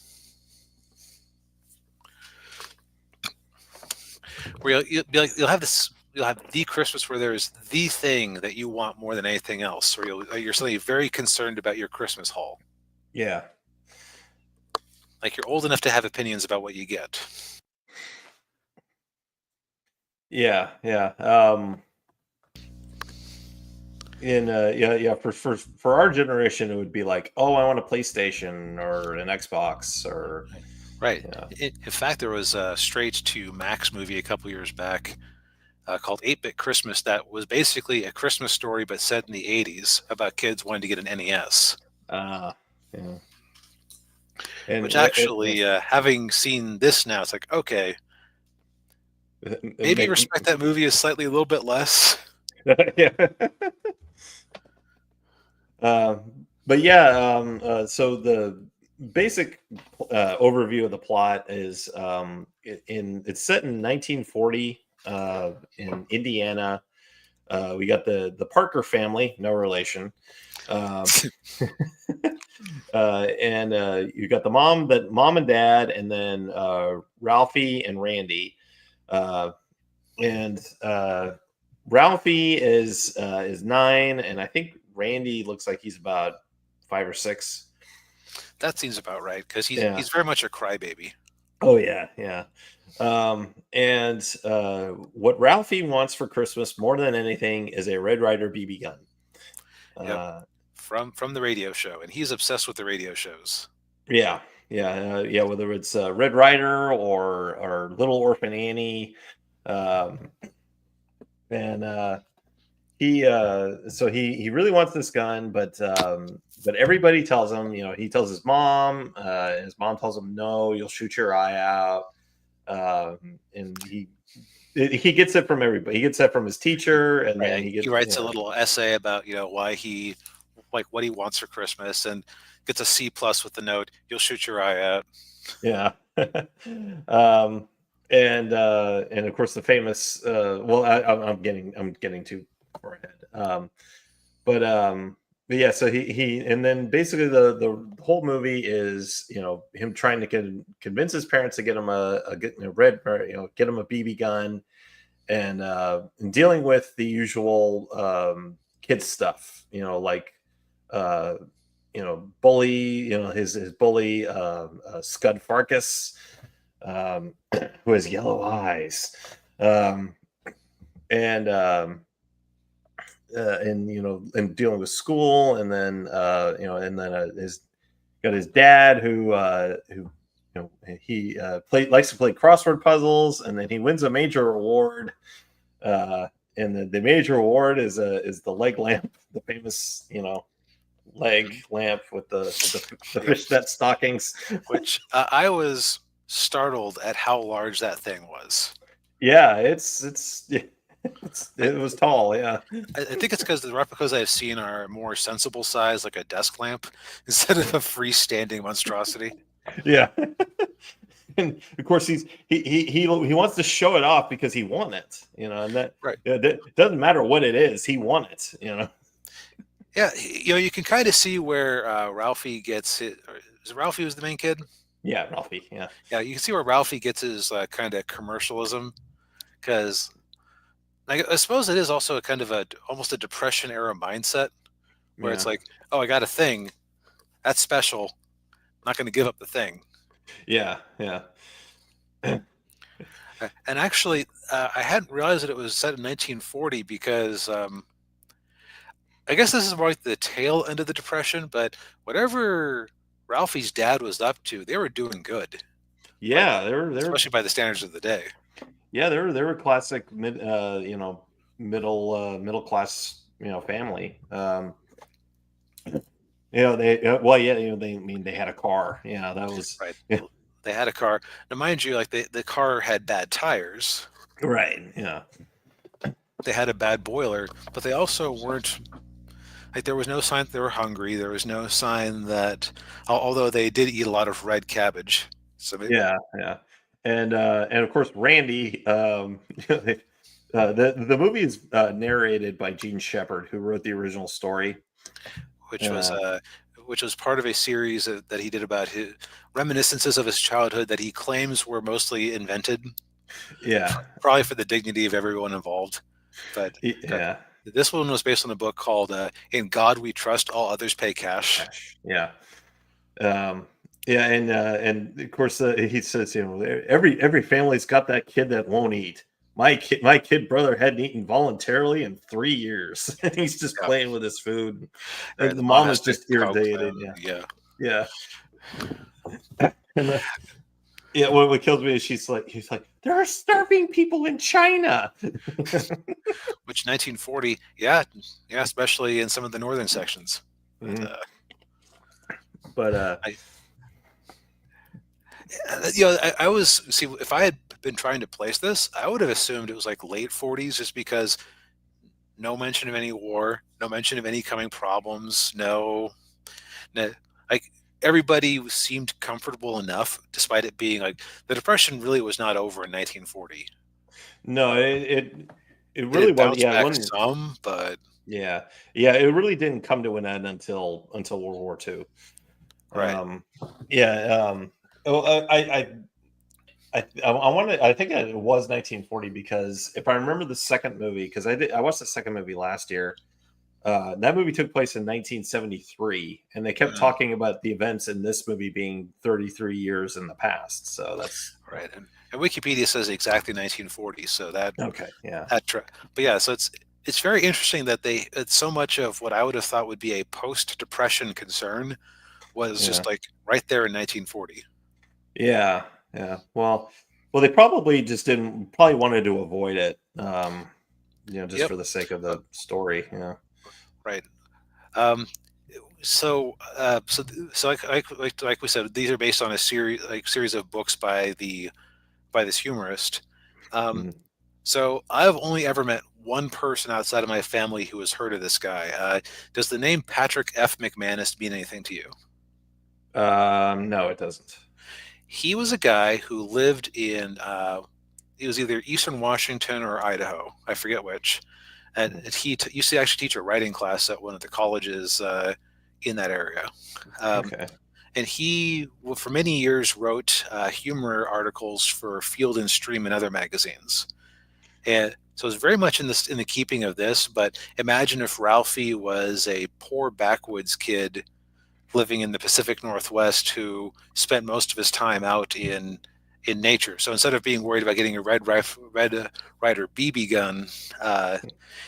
where you'll have this, you'll have the Christmas where there's the thing that you want more than anything else, or you're suddenly very concerned about your Christmas haul.
Yeah.
Like you're old enough to have opinions about what you get.
Yeah, yeah. For our generation, it would be like, oh, I want a PlayStation or an Xbox or
Right.
yeah.
In fact, there was a straight to Max movie a couple years back called 8-Bit Christmas that was basically a Christmas story but set in the 80s about kids wanting to get an NES.
Yeah. And
Which actually, having seen this now, it's like, okay, maybe respect that movie is slightly a little bit less.
Yeah. But yeah, so the basic overview of the plot is it's set in 1940 in Indiana. We got the Parker family, no relation. And you got the mom and dad, and then Ralphie and Randy. And Ralphie is 9, and I think Randy looks like he's about 5 or 6.
That seems about right because he's very much a crybaby.
Oh yeah, yeah. And what Ralphie wants for Christmas more than anything is a Red Ryder BB gun.
Yep. From the radio show, and he's obsessed with the radio shows.
Yeah, yeah. Whether it's Red Ryder or Little Orphan Annie, and he really wants this gun, but everybody tells him, he tells his mom tells him, no, you'll shoot your eye out. And he gets it from everybody. He gets that from his teacher, and then he
writes a little essay about why he what he wants for Christmas, and gets a C+ with the note, you'll shoot your eye out.
Yeah. And of course the famous I'm getting too far ahead. But yeah, so he and then basically the whole movie is him trying to convince his parents to get him a get him a BB gun, and dealing with the usual kid stuff, like bully, his bully Scud Farkas, who has yellow eyes, and dealing with school, and then his got his dad who he likes to play crossword puzzles, and then he wins a major award, and the major award is the leg lamp, the famous leg lamp with the fishnet stockings,
which I was startled at how large that thing was.
Yeah, it was tall. Yeah,
I think it's because the replicas I've seen are more sensible size, like a desk lamp, instead of a freestanding monstrosity.
Yeah. And of course he wants to show it off because he won it, and that
right.
It doesn't matter what it is, he won it,
Yeah, you can kind of see where Ralphie gets it. Is it Ralphie who's the main kid?
Yeah, Ralphie. Yeah.
Yeah, you can see where Ralphie gets his kind of commercialism, because I suppose it is also a kind of almost a Depression era mindset, where it's like, oh, I got a thing, that's special, I'm not going to give up the thing.
Yeah.
And actually, I hadn't realized that it was set in 1940 because I guess this is more like the tail end of the Depression, but whatever Ralphie's dad was up to, they were doing good.
Yeah, they were
especially by the standards of the day.
Yeah, they were classic middle class family. They had a car. Yeah, that was
right. They had a car. Now, mind you, like the car had bad tires.
Right. Yeah.
They had a bad boiler, but they also weren't. Like there was no sign that they were hungry. There was no sign that, although they did eat a lot of red cabbage. So
yeah. And of course Randy. The movie is narrated by Gene Shepard, who wrote the original story,
which was part of a series that he did about his reminiscences of his childhood that he claims were mostly invented.
Yeah,
probably for the dignity of everyone involved. But
yeah,
this one was based on a book called "In God We Trust, All Others Pay Cash."
Yeah. Yeah, and of course he says, every family's got that kid that won't eat. My kid brother hadn't eaten voluntarily in 3 years. He's just
Yeah.
playing with his food,
Right.
and
The
the
mom
mom
has
is
to
just
coax
irritated.
him.
Yeah,
Yeah.
yeah. And yeah, what kills me is he's like, there are starving people in China.
Which 1940, yeah, especially in some of the northern sections.
Mhm.
But
But
I was see if I had been trying to place this, I would have assumed it was like late 40s, just because no mention of any war, no mention of any coming problems, no, like everybody seemed comfortable enough, despite it being like the Depression really was not over in 1940.
no, it
It
really
had
wasn't.
bounced
Yeah, it
back
wasn't.
some, but
Yeah, yeah, it really didn't come to an end until World War II.
right.
Yeah. Oh, I wanted. I think it was 1940 because if I remember the second movie, because I watched the second movie last year. That movie took place in 1973, and they kept
Mm,
talking about the events in this movie being 33 years in the past. So that's
right. And Wikipedia says exactly 1940, so that
okay. Yeah,
but yeah, so it's very interesting that it's so much of what I would have thought would be a post-depression concern was
yeah,
just like right there in 1940.
yeah, yeah. Well, they probably just didn't probably wanted to avoid it. Just
Yep.
for the sake of
Uh,
the story. Yeah.
right. Um, like we said, these are based on a series of books by this humorist. Um,
Mhm.
so I've only ever met one person outside of my family who has heard of this guy. Does the name Patrick F. McManus mean anything to you?
No, it doesn't.
He was a guy who lived in he was either Eastern Washington or Idaho. I forget which. And
Mhm.
he used to actually teach a writing class at one of the colleges in that area. Um,
Okay.
and he, well, for many years, wrote humor articles for Field and Stream and other magazines. And so it's very much in the keeping of this. But imagine if Ralphie was a poor backwoods kid living in the Pacific Northwest who spent most of his time out in nature. So instead of being worried about getting a Red Ryder BB gun,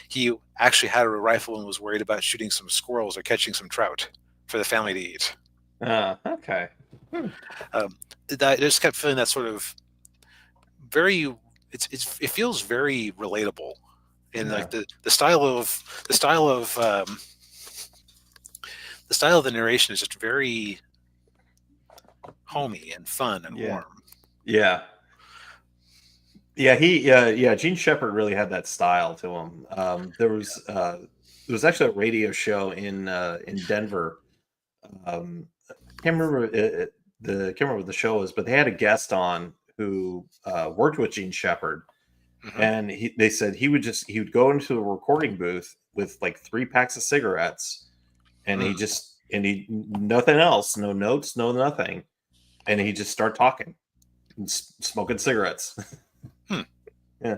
he actually had a rifle and was worried about shooting some squirrels or catching some trout for the family to eat.
Okay. Hmm.
I just kept feeling that sort of very. It feels very relatable, and
Yeah.
like the style of the narration is just very homey and fun and
Yeah.
warm.
Yeah. Yeah, Gene Shepard really had that style to him. There was actually a radio show in Denver. Can't remember can't remember what the show was, but they had a guest on who worked with Gene Shepard,
Hmm.
and they said he would go into a recording booth with like 3 packs of cigarettes, and
Mm.
he nothing else, no notes, no nothing, and he just start talking and smoking cigarettes.
Hmm.
Yeah.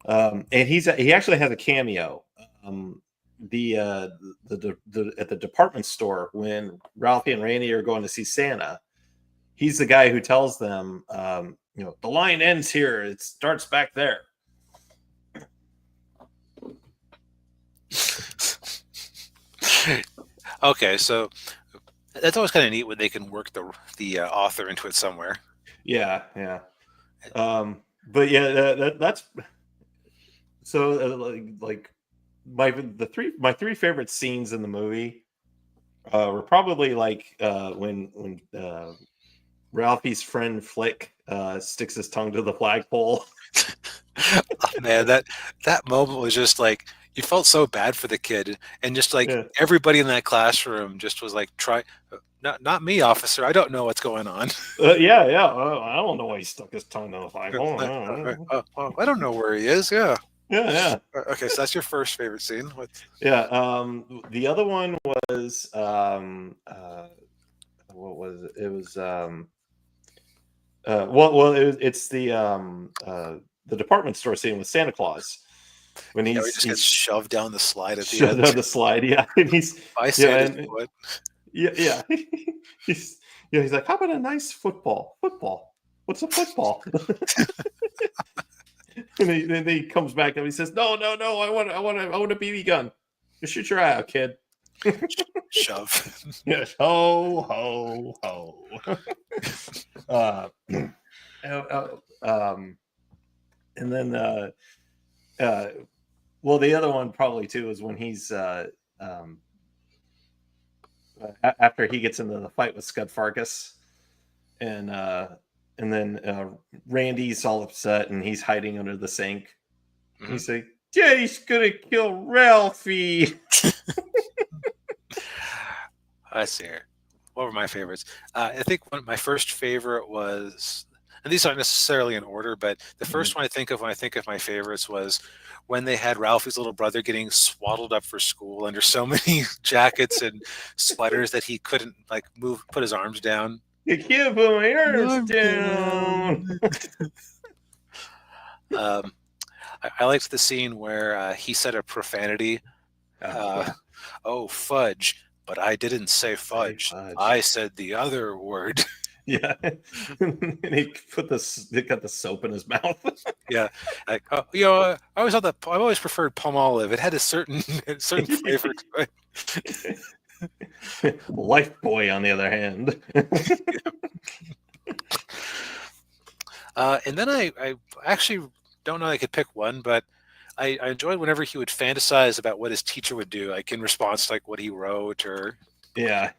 And he actually has a cameo. At the department store when Ralphie and Randy are going to see Santa, he's the guy who tells them, the line ends here. It starts back there.
Okay, so that's always kind of neat when they can work the author into it somewhere.
Yeah, yeah. But yeah, that's so like my three favorite scenes in the movie were probably like when Ralphie's friend Flick sticks his tongue to the flagpole.
Oh, man, that moment was just like you felt so bad for the kid, and just like
Yeah,
everybody in that classroom just was like, "Try, not me, officer. I don't know what's going on."
yeah, yeah. I don't know why he stuck his tongue to the flagpole. I don't know.
I don't know where he is. Yeah.
Yeah, yeah,
Okay, so that's your first favorite scene. What?
yeah. The other one was what was it? It was it's the department store scene with Santa Claus when
Yeah, he just gets
he's
shoved down the slide at the
shoved
end
down the slide. Yeah, and he's
by
yeah,
Santa's
and
foot.
yeah, yeah. he's Yeah, he's like, how about a nice football? Football. What's a football? And then he comes back and he says, no, I want a BB gun. Just shoot your eye out, kid.
Shove.
Yes. Ho, ho, ho. uh, and then, well, the other one probably too is when he's after he gets into the fight with Scud Fargus, and then Randy's all upset and he's hiding under the sink.
Mhm.
He's like, Daddy's gonna kill Ralphie.
I see her. What were my favorites? I think my first favorite was, and these aren't necessarily in order, but the first one I think of when I think of my favorites was when they had Ralphie's little brother getting swaddled up for school under so many jackets and sweaters that he couldn't like put his arms down.
You can't put my arms down.
I liked the scene where he said a profanity. Oh, fudge. But I didn't say fudge. I said the other word.
Yeah. And he got the soap in his mouth.
Yeah. Like, oh, you know, I always thought that I've always preferred palm olive. It had a certain flavor to it.
Life Boy, on the other hand.
And then I actually don't know I could pick one, but I enjoyed whenever he would fantasize about what his teacher would do, like in response to like what he wrote, or
yeah,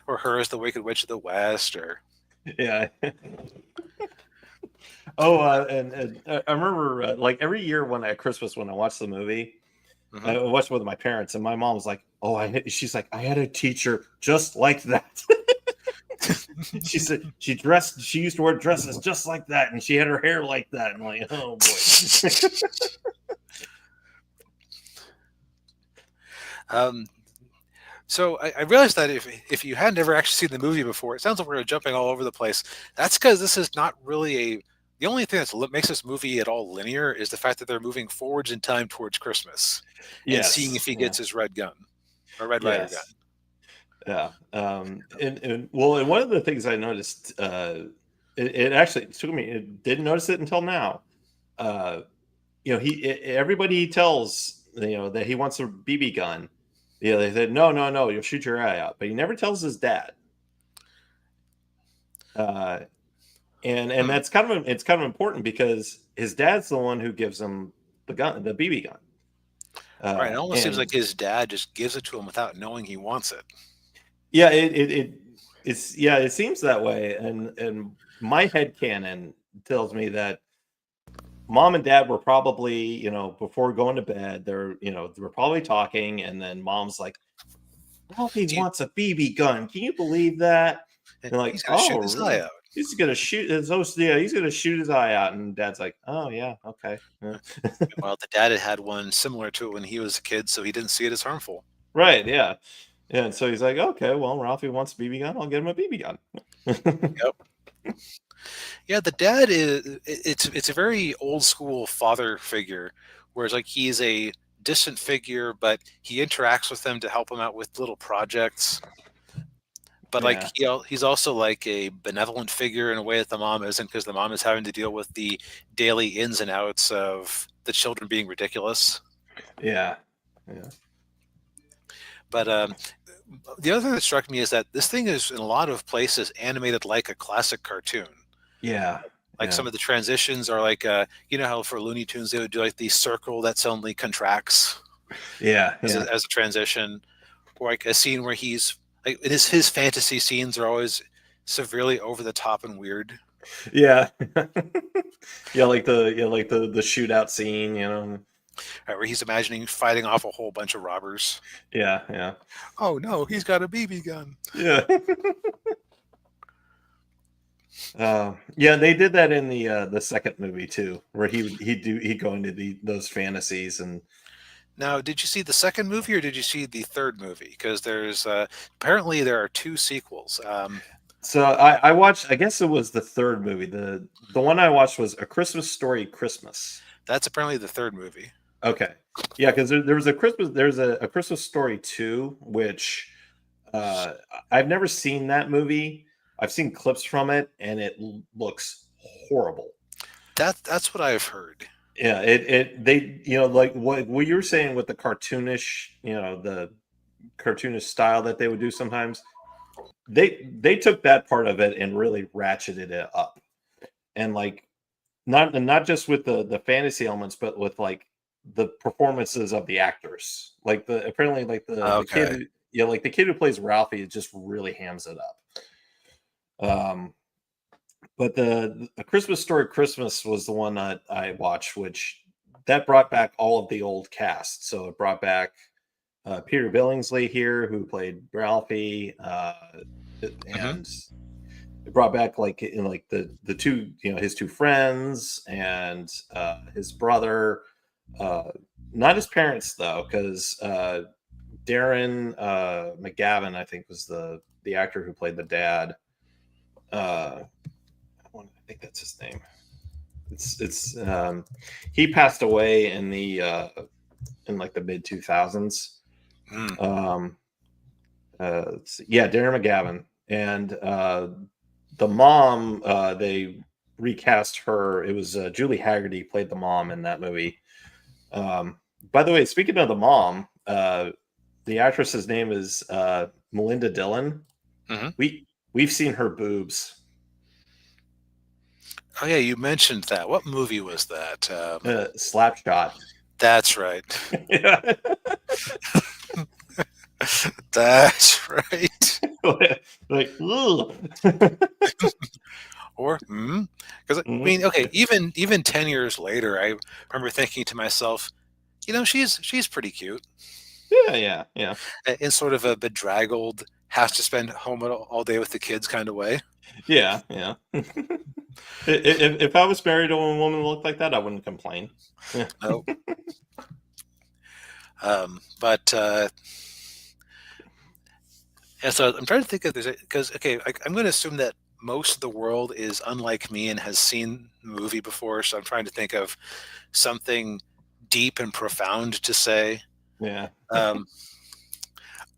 or her as the Wicked Witch of the West, or
yeah. Oh, and I remember like every year at Christmas when I watched the movie, I watched it with my parents, and my mom was like, she's like, I had a teacher just like that. She said she used to wear dresses just like that, and she had her hair like that. And I'm like, oh boy.
So I realized that if you hadn't ever actually seen the movie before, it sounds like we're jumping all over the place. That's because this is not really the only thing that makes this movie at all linear is the fact that they're moving forwards in time towards Christmas and seeing if he gets his red gun or Red Rider gun.
Yeah. And one of the things I noticed, it actually took me, it didn't notice it until now. Everybody he tells, that he wants a BB gun. Yeah, they said, no, you'll shoot your eye out. But he never tells his dad. And that's kind of important because his dad's the one who gives him the gun, the BB gun.
Right. It almost seems like his dad just gives it to him without knowing he wants it.
Yeah, it seems that way, and my headcanon tells me that mom and dad were probably, before going to bed, they were probably talking, and then mom's like, Ralphie wants a BB gun. Can you believe that? And like,
he's gonna shoot his eye out.
He's gonna shoot his he's gonna shoot his eye out, and dad's like, oh yeah, okay. Yeah.
Well, the dad had one similar to it when he was a kid, so he didn't see it as harmful.
Right, yeah. Yeah, and so he's like, okay, well, Ralphie wants a BB gun. I'll get him a BB gun.
Yep. Yeah, the dad it's a very old school father figure, whereas like he's a distant figure, but he interacts with them to help him out with little projects. But like he's also like a benevolent figure in a way that the mom isn't, because the mom is having to deal with the daily ins and outs of the children being ridiculous.
Yeah.
But the other thing that struck me is that this thing is in a lot of places animated like a classic cartoon.
Yeah.
Like some of the transitions are like, how for Looney Tunes they would do like the circle that suddenly contracts.
Yeah.
As a transition, or like a scene where he's like his fantasy scenes are always severely over the top and weird.
Yeah. like the shootout scene,
Right, where he's imagining fighting off a whole bunch of robbers.
Yeah.
Oh no, he's got a BB gun.
Yeah. They did that in the second movie too, where he'd go into those fantasies. And
now, did you see the second movie or did you see the third movie? Because there's apparently there are two sequels.
So I watched. I guess it was the third movie. The one I watched was A Christmas Story Christmas.
That's apparently the third movie.
Okay, yeah, because there was a Christmas. There's a Christmas Story 2, which
Uh, I've never seen that movie. I've seen clips from it, and it looks horrible.
That's what I've heard.
Yeah, they like what you were saying with the cartoonish, the cartoonish style that they would do sometimes. They took that part of it and really ratcheted it up, and like not just with the fantasy elements, but with like the performances of the actors. Like apparently like the kid,
Okay.
like the kid who plays Ralphie just really hams it up. But the A Christmas Story Christmas was the one that I watched, which that brought back all of the old cast. So it brought back Peter Billingsley here, who played Ralphie, and it brought back like the two, his two friends and his brother. Not his parents though, because Darren McGavin, I think, was the actor who played the dad. I think that's his name. It's he passed away in like the mid 2000s.
Mm.
Yeah, Darren McGavin, and the mom, they recast her. It was Julie Haggerty played the mom in that movie. By the way, speaking of the mom, the actress's name is Melinda Dillon. We've seen her boobs.
Oh yeah, you mentioned that. What movie was that?
Slapshot.
That's right.
Yeah.
That's right.
Like,
Or because I mean, okay, even 10 years later, I remember thinking to myself, she's pretty cute.
yeah.
In sort of a bedraggled, has to spend home all day with the kids kind of way.
Yeah. If I was married to a woman who looked like that, I wouldn't complain. Yeah.
Nope. But and so I'm trying to think of this because I'm going to assume that most of the world is unlike me and has seen the movie before. So I'm trying to think of something deep and profound to say.
Yeah.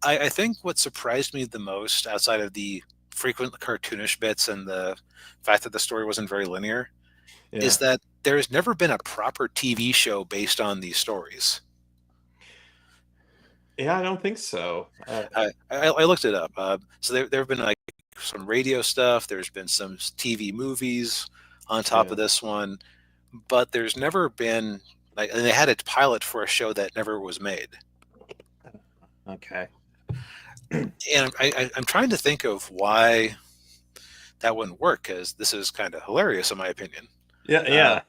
I think what surprised me the most, outside of the frequent cartoonish bits and the fact that the story wasn't very linear, is that there has never been a proper TV show based on these stories.
Yeah, I don't think so.
I looked it up. So there have been like some radio stuff. There's been some TV movies on top of this one, but there's never been and they had a pilot for a show that never was made.
Okay.
And I'm trying to think of why that wouldn't work, because this is kind of hilarious in my opinion.
Yeah.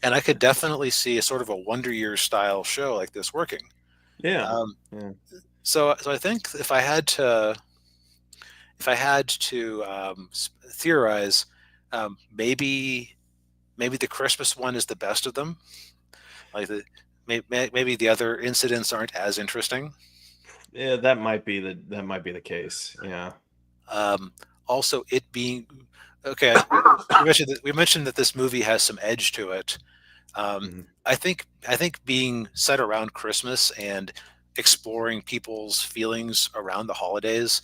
And I could definitely see a sort of a Wonder Years style show like this working.
Yeah.
So I think if I had to theorize, maybe the Christmas one is the best of them. Like maybe the other incidents aren't as interesting.
Yeah, that might be the case. Yeah.
Also, it being okay, we mentioned that this movie has some edge to it. I think being set around Christmas and exploring people's feelings around the holidays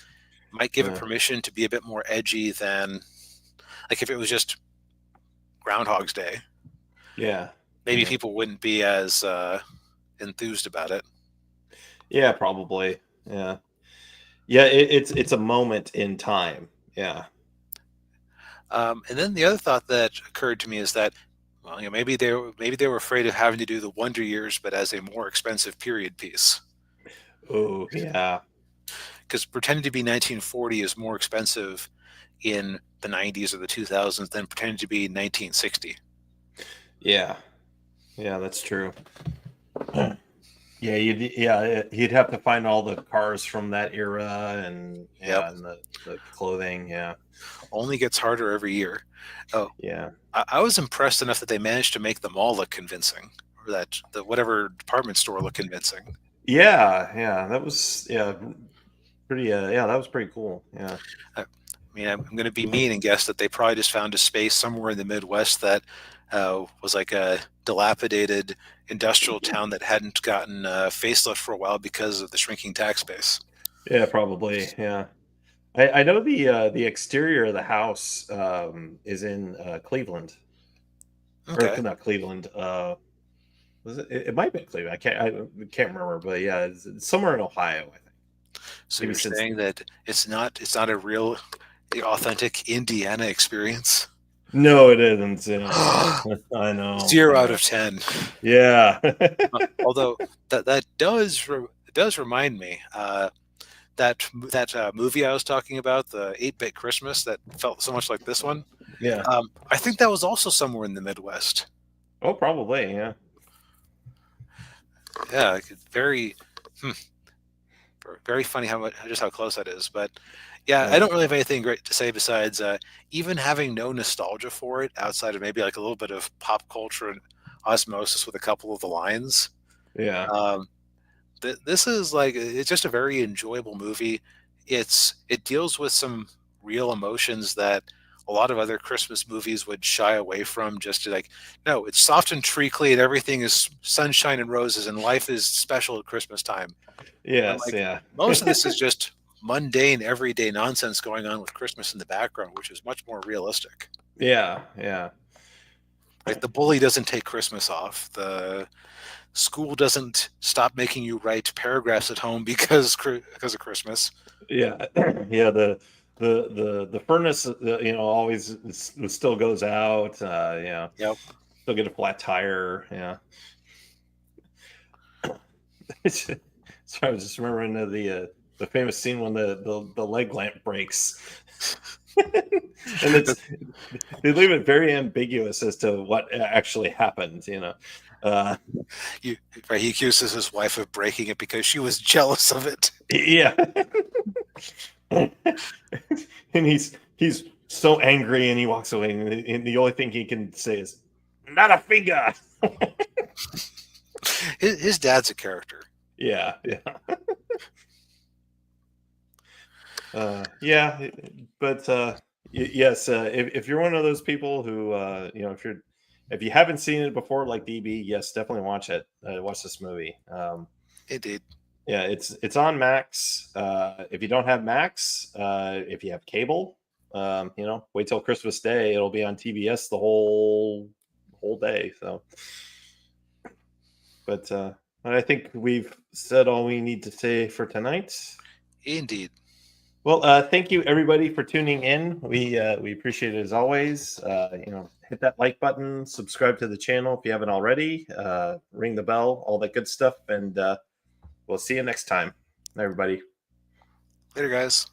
might give it permission to be a bit more edgy than like if it was just Groundhog's Day.
Yeah.
Maybe people wouldn't be as enthused about it.
Yeah, probably. Yeah. It's a moment in time. Yeah.
And then the other thought that occurred to me is that, well, maybe they were afraid of having to do the Wonder Years, but as a more expensive period piece.
Oh, yeah.
Because pretending to be 1940 is more expensive in the 90s or the 2000s than pretending to be 1960.
Yeah, that's true. Yeah, you'd have to find all the cars from that era and and the clothing. Yeah,
only gets harder every year. Oh,
yeah.
I was impressed enough that they managed to make the mall look convincing, or that the whatever department store look convincing.
Yeah, that was pretty. That was pretty cool. Yeah.
I mean, I'm going to be mean and guess that they probably just found a space somewhere in the Midwest that was like a dilapidated industrial town that hadn't gotten facelift for a while because of the shrinking tax base.
Yeah, probably. Yeah. I know the exterior of the house is in Cleveland, or
Okay.
not Cleveland. Was it? It might be Cleveland. I can't remember, but yeah, it's somewhere in Ohio. I think
So
maybe
you're saying that it's not a real authentic Indiana experience?
No, it isn't. Yeah, I know.
0
I
out
know.
of 10.
Yeah.
Although it does remind me that movie I was talking about, the 8-Bit Christmas, that felt so much like this one.
Yeah.
I think that was also somewhere in the Midwest.
Oh, probably. Yeah.
Yeah, like very, hmm, very funny how close that is. But yeah, I
Yeah.
don't really have anything great to say besides even having no nostalgia for it outside of maybe like a little bit of pop culture and osmosis with a couple of the lines.
Yeah.
Um, this is like it's just a very enjoyable movie. It deals with some real emotions that a lot of other Christmas movies would shy away from. Just to like, no, it's soft and treacly, and everything is sunshine and roses, and life is special at Christmas time. And
Yes.
like
Yeah.
most of this is just mundane, everyday nonsense going on with Christmas in the background, which is much more realistic.
Yeah. Yeah.
Like the bully doesn't take Christmas off. The school doesn't stop making you write paragraphs at home because of Christmas.
Yeah. Yeah. The furnace, always still goes out. Yeah.
Yep.
Still get a flat tire. Yeah. So I was just remembering the famous scene when the leg lamp breaks. And they leave it very ambiguous as to what actually happened. Uh,
He accuses his wife of breaking it because she was jealous of it.
yeah. And he's so angry, and he walks away, and the only thing he can say is, "Not a finger."
His dad's a character.
Yeah. Yeah. Yeah, but yes, if you're one of those people who if you haven't seen it before, like DB, yes, definitely watch it. Watch this movie.
Indeed.
Yeah, it's on Max. If you don't have Max, if you have cable, wait till Christmas Day. It'll be on TBS the whole day. So, but I think we've said all we need to say for tonight.
Indeed.
Well, thank you everybody for tuning in. We appreciate it as always. Hit that like button, subscribe to the channel if you haven't already. Ring the bell, all that good stuff, and we'll see you next time, everybody.
Later, guys.